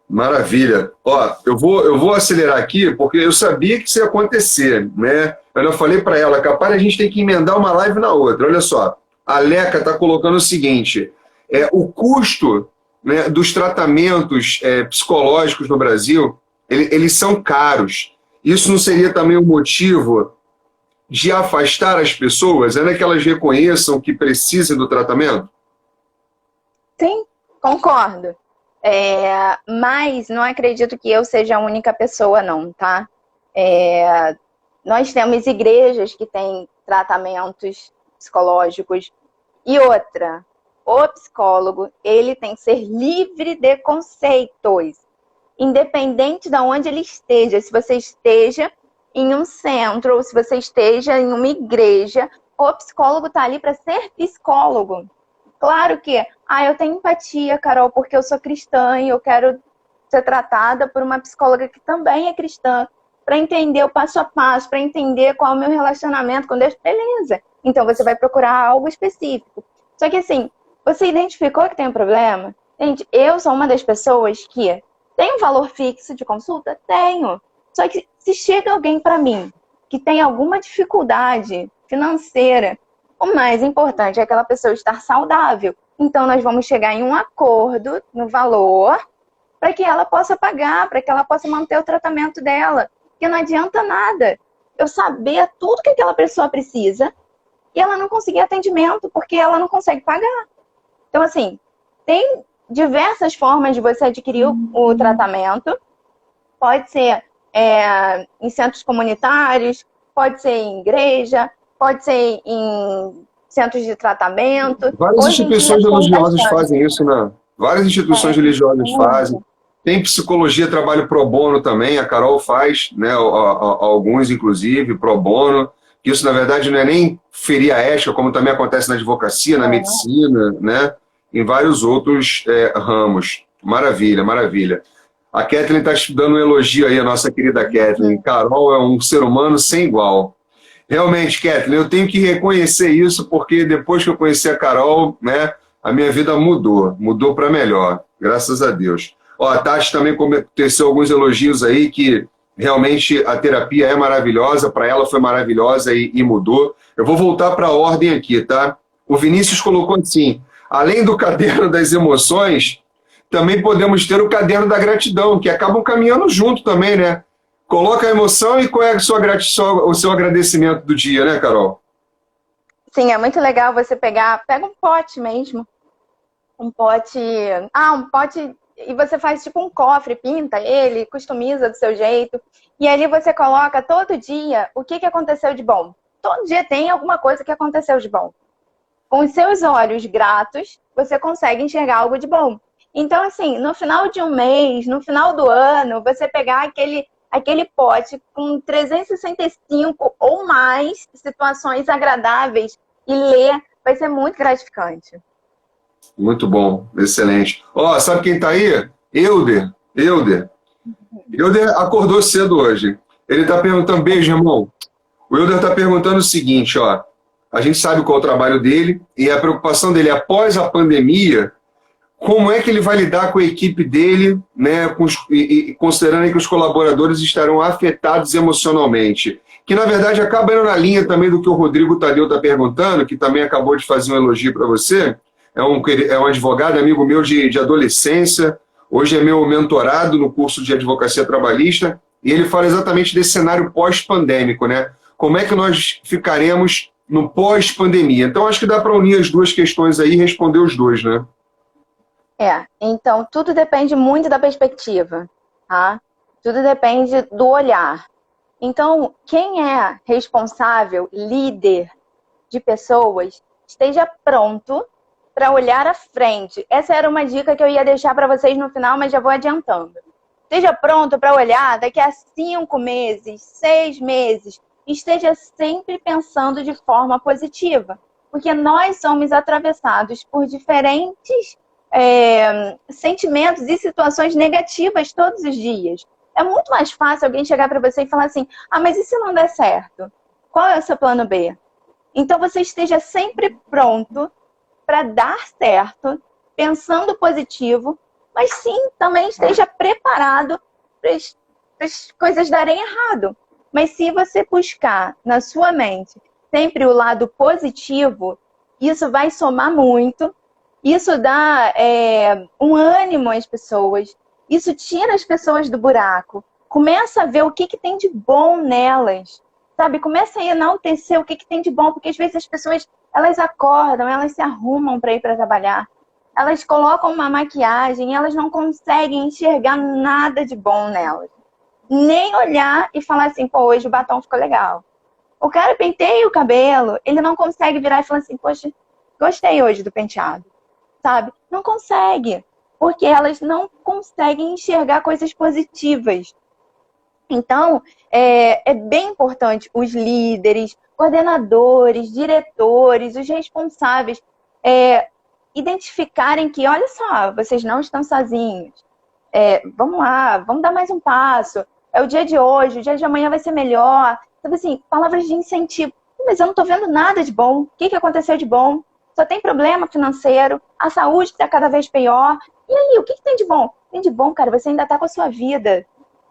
Maravilha. Ó, eu vou acelerar aqui, porque eu sabia que isso ia acontecer, né? Eu falei para ela, capaz a gente tem que emendar uma live na outra. Olha só, a Leca está colocando o seguinte, o custo, né, dos tratamentos psicológicos no Brasil, eles são caros. Isso não seria também um motivo de afastar as pessoas, né, que elas reconheçam que precisam do tratamento? Sim, concordo. Mas não acredito que eu seja a única pessoa, não, tá? Nós temos igrejas que têm tratamentos psicológicos. E outra, o psicólogo, ele tem que ser livre de conceitos, independente de onde ele esteja. Se você esteja em um centro, ou se você esteja em uma igreja, o psicólogo está ali para ser psicólogo. Claro que, eu tenho empatia, Carol, porque eu sou cristã e eu quero ser tratada por uma psicóloga que também é cristã, para entender o passo a passo, para entender qual é o meu relacionamento com Deus. Beleza. Então você vai procurar algo específico. Só que assim, você identificou que tem um problema? Gente, eu sou uma das pessoas que tem um valor fixo de consulta? Tenho. Só que se chega alguém para mim que tem alguma dificuldade financeira, o mais importante é aquela pessoa estar saudável. Então nós vamos chegar em um acordo no valor para que ela possa pagar, para que ela possa manter o tratamento dela. Porque não adianta nada eu saber tudo que aquela pessoa precisa e ela não conseguir atendimento porque ela não consegue pagar. Então, assim, tem diversas formas de você adquirir o tratamento. Pode ser em centros comunitários, pode ser em igreja, pode ser em centros de tratamento. Várias instituições religiosas fazem isso, né? Várias instituições religiosas fazem. Tem psicologia, trabalho pro bono também, a Carol faz, né? Alguns, inclusive, pro bono. Isso, na verdade, não é nem ferir a ética, como também acontece na advocacia, na medicina, né? Em vários outros ramos. Maravilha, maravilha. A Kathleen está dando um elogio aí, a nossa querida Kathleen. Carol é um ser humano sem igual. Realmente, Kathleen, eu tenho que reconhecer isso, porque depois que eu conheci a Carol, né, a minha vida mudou para melhor, graças a Deus. A Tati também teceu alguns elogios aí, que realmente a terapia é maravilhosa, para ela foi maravilhosa e mudou. Eu vou voltar para a ordem aqui, tá? O Vinícius colocou assim, além do caderno das emoções, também podemos ter o caderno da gratidão, que acabam caminhando junto também, né? Coloca a emoção e qual é a sua gratidão, o seu agradecimento do dia, né, Carol? Sim, é muito legal você pega um pote mesmo. Um pote, e você faz tipo um cofre, pinta ele, customiza do seu jeito. E ali você coloca todo dia o que aconteceu de bom. Todo dia tem alguma coisa que aconteceu de bom. Com os seus olhos gratos, você consegue enxergar algo de bom. Então, assim, no final de um mês, no final do ano, você pegar aquele pote com 365 ou mais situações agradáveis e ler, vai ser muito gratificante. Muito bom, excelente. Sabe quem tá aí? Euder acordou cedo hoje. Ele tá perguntando, beijo, irmão. O Euder tá perguntando o seguinte, a gente sabe qual é o trabalho dele e a preocupação dele após a pandemia, como é que ele vai lidar com a equipe dele, né, considerando que os colaboradores estarão afetados emocionalmente? Que, na verdade, acaba indo na linha também do que o Rodrigo Tadeu está perguntando, que também acabou de fazer um elogio para você. É um advogado, amigo meu de adolescência, hoje é meu mentorado no curso de advocacia trabalhista, e ele fala exatamente desse cenário pós-pandêmico, né? Como é que nós ficaremos no pós-pandemia? Então, acho que dá para unir as duas questões aí e responder os dois, né? Então tudo depende muito da perspectiva, tá? Tudo depende do olhar. Então, quem é responsável, líder de pessoas, esteja pronto para olhar à frente. Essa era uma dica que eu ia deixar para vocês no final, mas já vou adiantando. Esteja pronto para olhar daqui a 5 meses, 6 meses. Esteja sempre pensando de forma positiva, porque nós somos atravessados por diferentes sentimentos e situações negativas todos os dias. É muito mais fácil alguém chegar para você e falar assim, mas e se não der certo? Qual é o seu plano B? Então você esteja sempre pronto para dar certo, pensando positivo, mas sim, também esteja preparado para as coisas darem errado. Mas se você buscar na sua mente sempre o lado positivo, isso vai somar muito. Isso dá um ânimo às pessoas. Isso tira as pessoas do buraco. Começa a ver o que tem de bom nelas. Sabe? Começa a enaltecer o que tem de bom. Porque às vezes as pessoas, elas acordam, elas se arrumam para ir para trabalhar. Elas colocam uma maquiagem e elas não conseguem enxergar nada de bom nelas. Nem olhar e falar assim, pô, hoje o batom ficou legal. O cara penteia o cabelo, ele não consegue virar e falar assim, poxa, gostei hoje do penteado. sabe? Não consegue, porque elas não conseguem enxergar coisas positivas. Então, é bem importante os líderes, coordenadores, diretores, os responsáveis identificarem que, olha só, vocês não estão sozinhos. Vamos lá, vamos dar mais um passo. É o dia de hoje, o dia de amanhã vai ser melhor. Sabe assim, palavras de incentivo. Mas eu não estou vendo nada de bom. O que aconteceu de bom? Só tem problema financeiro, a saúde está cada vez pior. E aí, o que tem de bom? Tem de bom, cara, você ainda está com a sua vida.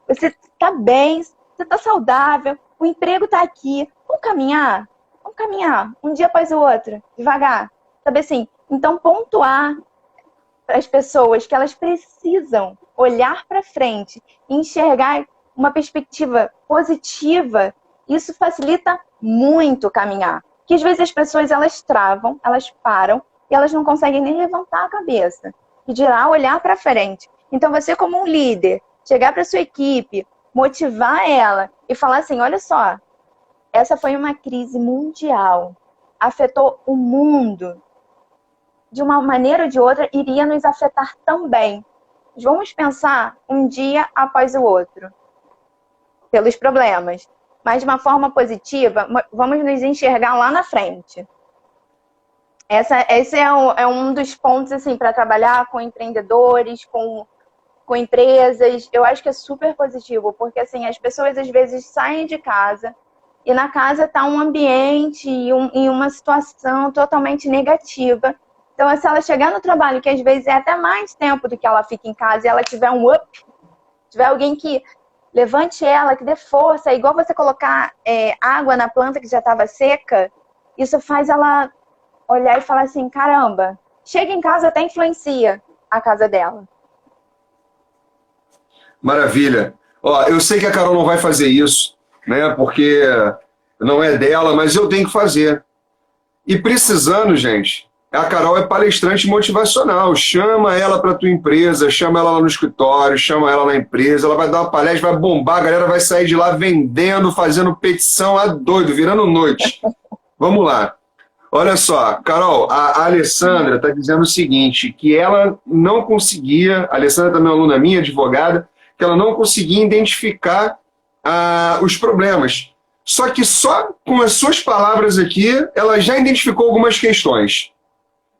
Você está bem, você está saudável, o emprego está aqui. Vamos caminhar, um dia após o outro, devagar. Sabe assim? Então, pontuar para as pessoas que elas precisam olhar para frente e enxergar uma perspectiva positiva, isso facilita muito caminhar. Porque às vezes as pessoas elas travam, elas param e elas não conseguem nem levantar a cabeça e dirá olhar para frente. Então, você como um líder, chegar para sua equipe, motivar ela e falar assim, olha só, essa foi uma crise mundial, afetou o mundo. De uma maneira ou de outra, iria nos afetar também. Vamos pensar um dia após o outro, pelos problemas. Mas de uma forma positiva, vamos nos enxergar lá na frente. Esse é um dos pontos assim, para trabalhar com empreendedores, com empresas. Eu acho que é super positivo, porque assim, as pessoas às vezes saem de casa e na casa está um ambiente e uma situação totalmente negativa. Então, se ela chegar no trabalho, que às vezes é até mais tempo do que ela fica em casa, e ela tiver um up, tiver alguém que levante ela, que dê força, é igual você colocar água na planta que já estava seca, isso faz ela olhar e falar assim, caramba, chega em casa até influencia a casa dela. Maravilha. Ó, eu sei que a Carol não vai fazer isso, né? Porque não é dela, mas eu tenho que fazer. E precisando, gente, a Carol é palestrante motivacional. Chama ela para tua empresa, chama ela lá no escritório, chama ela na empresa, ela vai dar uma palestra, vai bombar, a galera vai sair de lá vendendo, fazendo petição a doido, virando noite. Vamos lá. Olha só, Carol, a Alessandra está dizendo o seguinte, que ela não conseguia, a Alessandra também é uma aluna minha, advogada, que ela não conseguia identificar os problemas. Só que só com as suas palavras aqui, ela já identificou algumas questões.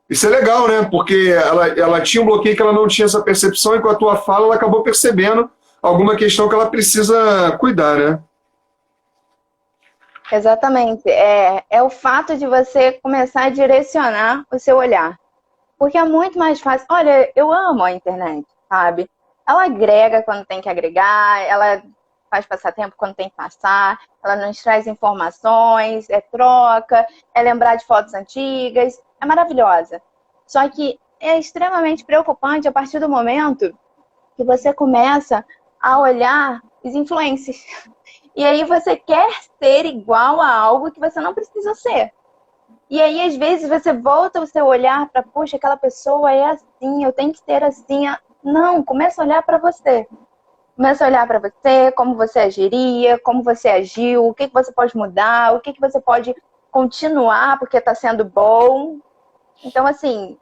Isso é legal, né? Porque ela tinha um bloqueio que ela não tinha essa percepção e com a tua fala ela acabou percebendo alguma questão que ela precisa cuidar, né? Exatamente. É o fato de você começar a direcionar o seu olhar. Porque é muito mais fácil. Olha, eu amo a internet, sabe? Ela agrega quando tem que agregar, ela faz passar tempo quando tem que passar, ela nos traz informações, troca, lembrar de fotos antigas, é maravilhosa. Só que é extremamente preocupante a partir do momento que você começa a olhar os influencers. E aí você quer ser igual a algo que você não precisa ser. E aí, às vezes, você volta o seu olhar para, poxa, aquela pessoa é assim, eu tenho que ser assim. Não, começa a olhar para você. Começa a olhar para você, como você agiria, como você agiu, o que você pode mudar, o que você pode continuar porque está sendo bom. Então, assim,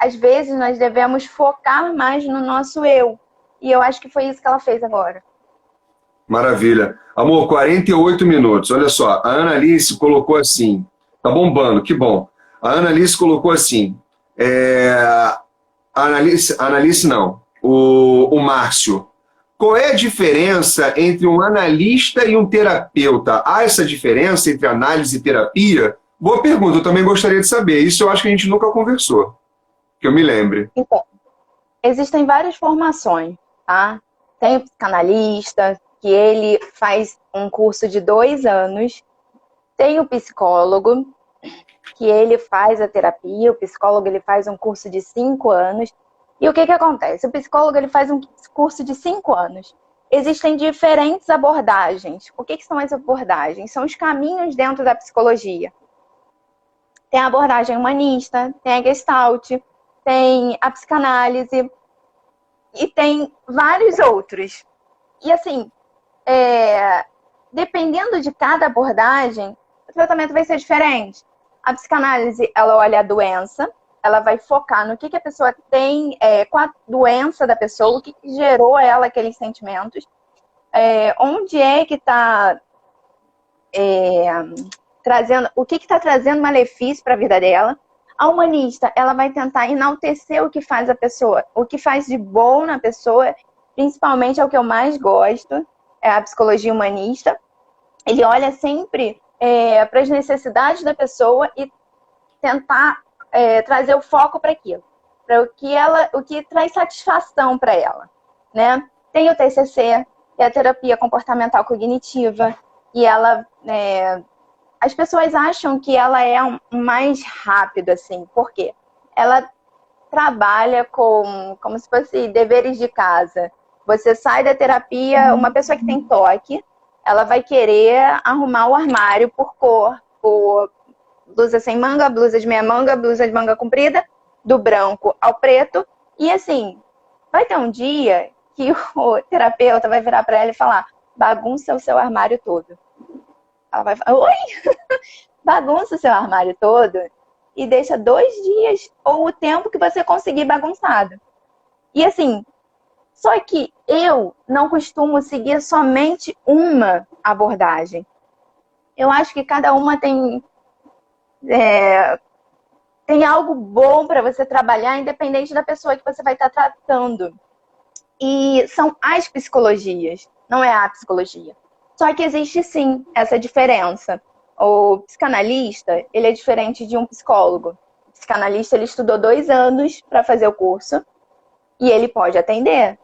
às vezes nós devemos focar mais no nosso eu. E eu acho que foi isso que ela fez agora. Maravilha. Amor, 48 minutos. Olha só, a Annalise colocou assim, tá bombando, que bom. A Annalise colocou assim, Annalise não, o Márcio. Qual é a diferença entre um analista e um terapeuta? Há essa diferença entre análise e terapia? Boa pergunta, eu também gostaria de saber. Isso eu acho que a gente nunca conversou, que eu me lembre. Então, existem várias formações, tá? Tem o psicanalista, que ele faz um curso de 2 anos. Tem o psicólogo, que ele faz a terapia. O psicólogo ele faz um curso de 5 anos. E o que acontece? O psicólogo ele faz um curso de 5 anos. Existem diferentes abordagens. O que são as abordagens? São os caminhos dentro da psicologia. Tem a abordagem humanista, tem a Gestalt, tem a psicanálise e tem vários outros. E assim, dependendo de cada abordagem, o tratamento vai ser diferente. A psicanálise, ela olha a doença, ela vai focar no que a pessoa tem, com a doença da pessoa, o que gerou ela aqueles sentimentos, onde é que está trazendo, o que está trazendo malefício para a vida dela. A humanista, ela vai tentar enaltecer o que faz a pessoa, o que faz de bom na pessoa, principalmente é o que eu mais gosto, é a psicologia humanista. Ele olha sempre para as necessidades da pessoa e tentar trazer o foco para aquilo, para o que traz satisfação para ela, né? Tem o TCC, que é a terapia comportamental cognitiva, e ela, as pessoas acham que ela é mais rápida, assim, por quê? Ela trabalha como se fosse deveres de casa. Você sai da terapia, uma pessoa que tem toque, ela vai querer arrumar o armário por cor, por blusa sem manga, blusa de meia manga, blusa de manga comprida, do branco ao preto. E assim, vai ter um dia que o terapeuta vai virar para ela e falar: bagunça o seu armário todo. Ela vai falar: oi? Bagunça o seu armário todo e deixa 2 dias ou o tempo que você conseguir bagunçado. E assim, só que eu não costumo seguir somente uma abordagem. Eu acho que cada uma tem algo bom para você trabalhar, independente da pessoa que você vai estar tratando. E são as psicologias, não é a psicologia. Só que existe sim essa diferença. O psicanalista, ele é diferente de um psicólogo. O psicanalista, ele estudou 2 anos para fazer o curso e ele pode atender.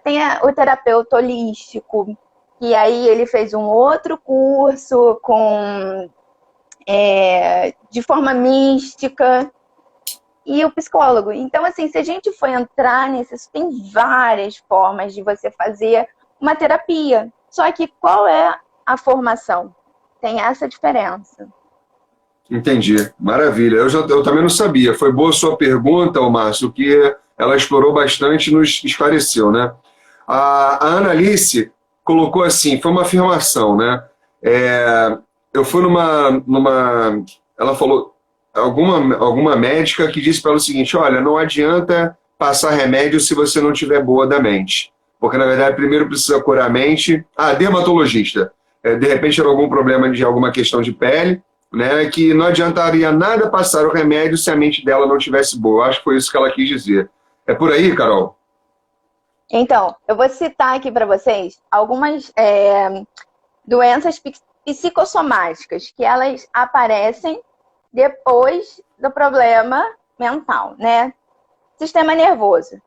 Tem o terapeuta holístico, e aí ele fez um outro curso de forma mística, e o psicólogo. Então, assim, se a gente for entrar nisso, tem várias formas de você fazer uma terapia. Só que qual é a formação? Tem essa diferença. Entendi. Maravilha. Eu também não sabia. Foi boa a sua pergunta, Márcio, que ela explorou bastante e nos esclareceu, né? A Ana Alice colocou assim, foi uma afirmação, né? Eu fui ela falou, alguma médica que disse para ela o seguinte: olha, não adianta passar remédio se você não estiver boa da mente. Porque, na verdade, primeiro precisa curar a mente. Dermatologista. De repente era algum problema de alguma questão de pele, né, que não adiantaria nada passar o remédio se a mente dela não estivesse boa. Acho que foi isso que ela quis dizer. É por aí, Carol? Então, eu vou citar aqui para vocês algumas doenças psicossomáticas que elas aparecem depois do problema mental, né? Sistema nervoso.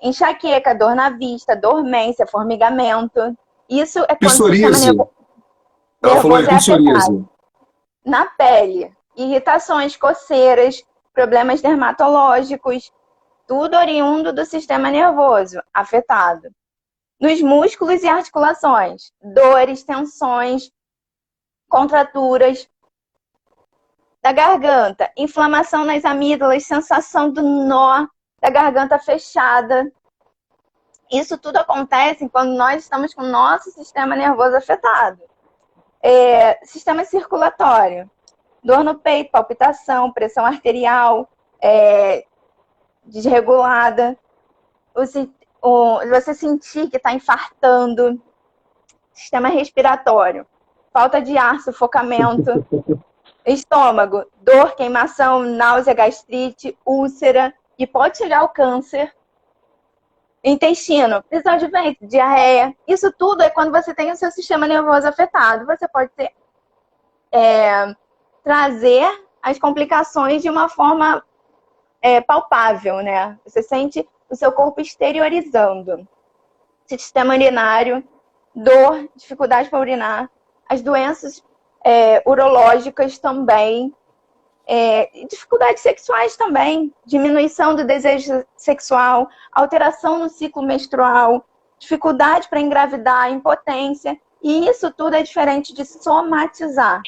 Enxaqueca, dor na vista, dormência, formigamento. Isso é quando o sistema nervoso Ela falou em é psoríase. afetado. Na pele, irritações, coceiras, problemas dermatológicos, tudo oriundo do sistema nervoso afetado. Nos músculos e articulações, dores, tensões, contraturas. Da garganta, inflamação nas amígdalas, sensação do nó da garganta fechada. Isso tudo acontece quando nós estamos com o nosso sistema nervoso afetado. Sistema circulatório, dor no peito, palpitação, pressão arterial desregulada, você sentir que está infartando. Sistema respiratório, falta de ar, sufocamento. Estômago, dor, queimação, náusea, gastrite, úlcera, e pode chegar ao câncer. Intestino, prisão de ventre, diarreia. Isso tudo é quando você tem o seu sistema nervoso afetado. Você pode trazer as complicações de uma forma palpável, né? Você sente o seu corpo exteriorizando. Sistema urinário, dor, dificuldade para urinar. As doenças urológicas também. Dificuldades sexuais também, diminuição do desejo sexual, alteração no ciclo menstrual, dificuldade para engravidar, impotência, e isso tudo é diferente de somatizar.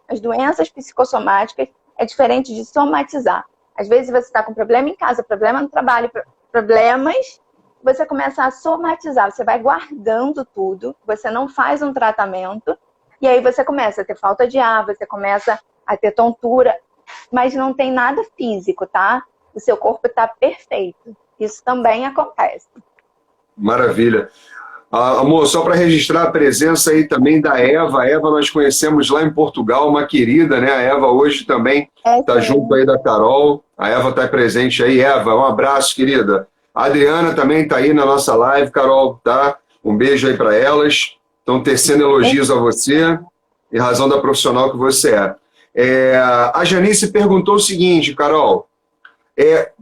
As doenças psicossomáticas é diferente de somatizar. Às vezes você está com problema em casa, problema no trabalho, problemas, você começa a somatizar, você vai guardando tudo, você não faz um tratamento, e aí você começa a ter falta de ar, você começa a ter tontura. mas não tem nada físico, tá? O seu corpo está perfeito. Isso também acontece. Maravilha. Amor, só para registrar a presença aí também da Eva. A Eva nós conhecemos lá em Portugal, uma querida, né? A Eva hoje também está junto aí da Carol. A Eva está presente aí. Eva, um abraço, querida. A Adriana também está aí na nossa live, Carol, tá? Um beijo aí para elas. Estão tecendo elogios a você, em razão da profissional que você é. A Janice perguntou o seguinte, Carol.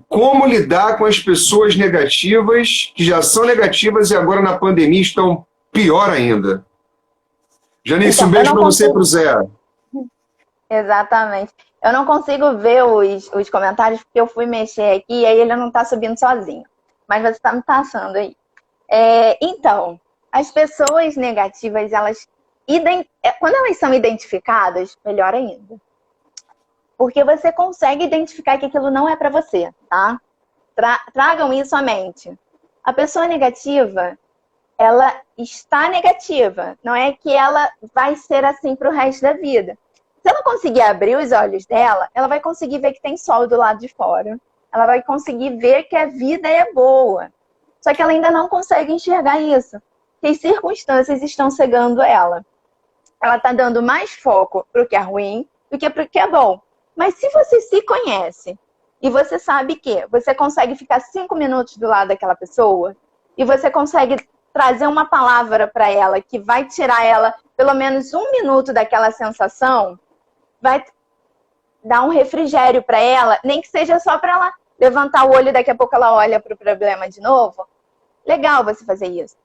Como lidar com as pessoas negativas, que já são negativas e agora na pandemia estão pior ainda? Janice, então, um beijo para você e para o Zé. Exatamente. Eu não consigo ver os comentários porque eu fui mexer aqui e aí ele não está subindo sozinho. Mas você está me passando aí. Então, as pessoas negativas, quando elas são identificadas, melhor ainda. Porque você consegue identificar que aquilo não é para você, tá? Tragam isso à mente. A pessoa negativa, ela está negativa. Não é que ela vai ser assim pro resto da vida. Se ela conseguir abrir os olhos dela, ela vai conseguir ver que tem sol do lado de fora. Ela vai conseguir ver que a vida é boa. Só que ela ainda não consegue enxergar isso. Que as circunstâncias estão cegando ela. Ela está dando mais foco pro que é ruim do que pro que é bom. Mas se você se conhece e você sabe que você consegue ficar 5 minutos do lado daquela pessoa e você consegue trazer uma palavra para ela que vai tirar ela pelo menos 1 minuto daquela sensação, vai dar um refrigério para ela, nem que seja só para ela levantar o olho e daqui a pouco ela olha para o problema de novo. Legal você fazer isso.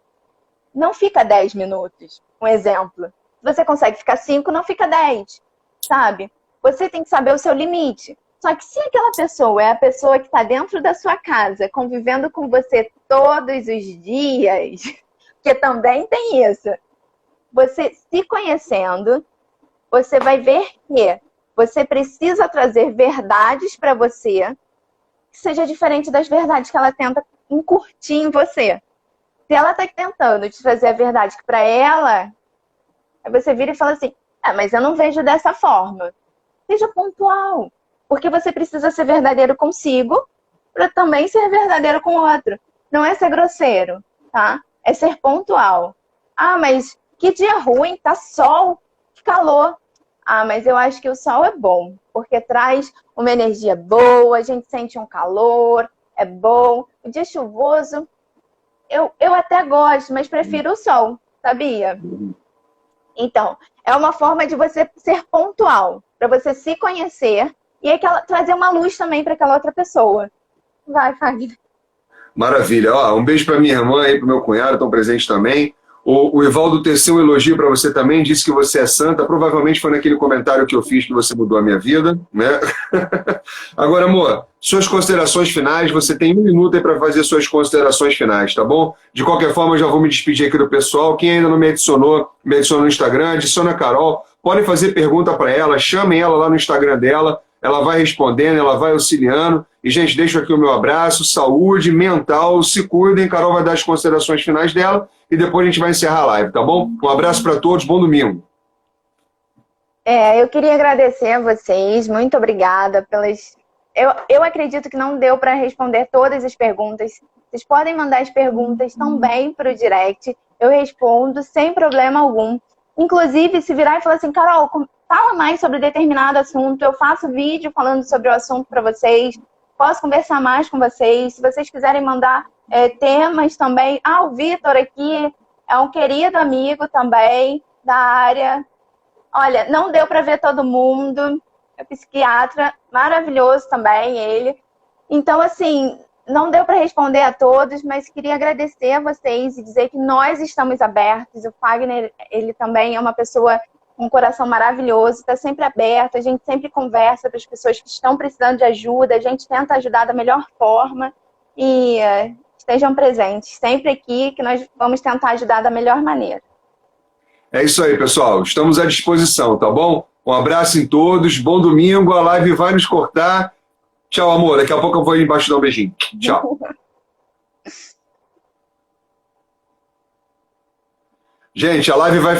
Não fica 10 minutos, um exemplo. Se você consegue ficar 5, não fica 10, sabe? Você tem que saber o seu limite. Só que se aquela pessoa é a pessoa que está dentro da sua casa, convivendo com você todos os dias, porque também tem isso, você se conhecendo, você vai ver que você precisa trazer verdades para você que seja diferente das verdades que ela tenta encurtir em você. Se ela está tentando te trazer a verdade que para ela, aí você vira e fala assim, mas eu não vejo dessa forma. Seja pontual, porque você precisa ser verdadeiro consigo para também ser verdadeiro com o outro. Não é ser grosseiro, tá? É ser pontual. Mas que dia ruim, tá sol, que calor. Mas eu acho que o sol é bom, porque traz uma energia boa, a gente sente um calor, é bom. O dia chuvoso, eu até gosto, mas prefiro o sol, sabia? Então, é uma forma de você ser pontual, para você se conhecer e trazer uma luz também para aquela outra pessoa. Vai, Fagner. Maravilha. Um beijo para minha irmã e para o meu cunhado, estão presentes também. O Evaldo teceu um elogio para você também, disse que você é santa. Provavelmente foi naquele comentário que eu fiz que você mudou a minha vida, né? Agora, amor, suas considerações finais. Você tem 1 minuto aí para fazer suas considerações finais, tá bom? De qualquer forma, eu já vou me despedir aqui do pessoal. Quem ainda não me adicionou no Instagram, adiciona a Carol. Podem fazer pergunta para ela, chamem ela lá no Instagram dela. Ela vai respondendo, ela vai auxiliando. E, gente, deixo aqui o meu abraço, saúde mental, se cuidem. Carol vai dar as considerações finais dela e depois a gente vai encerrar a live, tá bom? Um abraço para todos, bom domingo. Eu queria agradecer a vocês, muito obrigada pelas... Eu acredito que não deu para responder todas as perguntas. Vocês podem mandar as perguntas também para o direct, eu respondo sem problema algum. Inclusive, se virar e falar assim, Carol, fala mais sobre determinado assunto, eu faço vídeo falando sobre o assunto para vocês, posso conversar mais com vocês. Se vocês quiserem mandar temas também. O Vitor aqui é um querido amigo também da área. Olha, não deu para ver todo mundo, é psiquiatra, maravilhoso também ele. Então, assim, não deu para responder a todos, mas queria agradecer a vocês e dizer que nós estamos abertos. O Fagner, ele também é uma pessoa com um coração maravilhoso, está sempre aberto, a gente sempre conversa para as pessoas que estão precisando de ajuda, a gente tenta ajudar da melhor forma e estejam presentes sempre aqui, que nós vamos tentar ajudar da melhor maneira. É isso aí, pessoal. Estamos à disposição, tá bom? Um abraço em todos, bom domingo, a live vai nos cortar. Tchau, amor. Daqui a pouco eu vou ir embaixo dar um beijinho. Tchau. Gente, a live vai...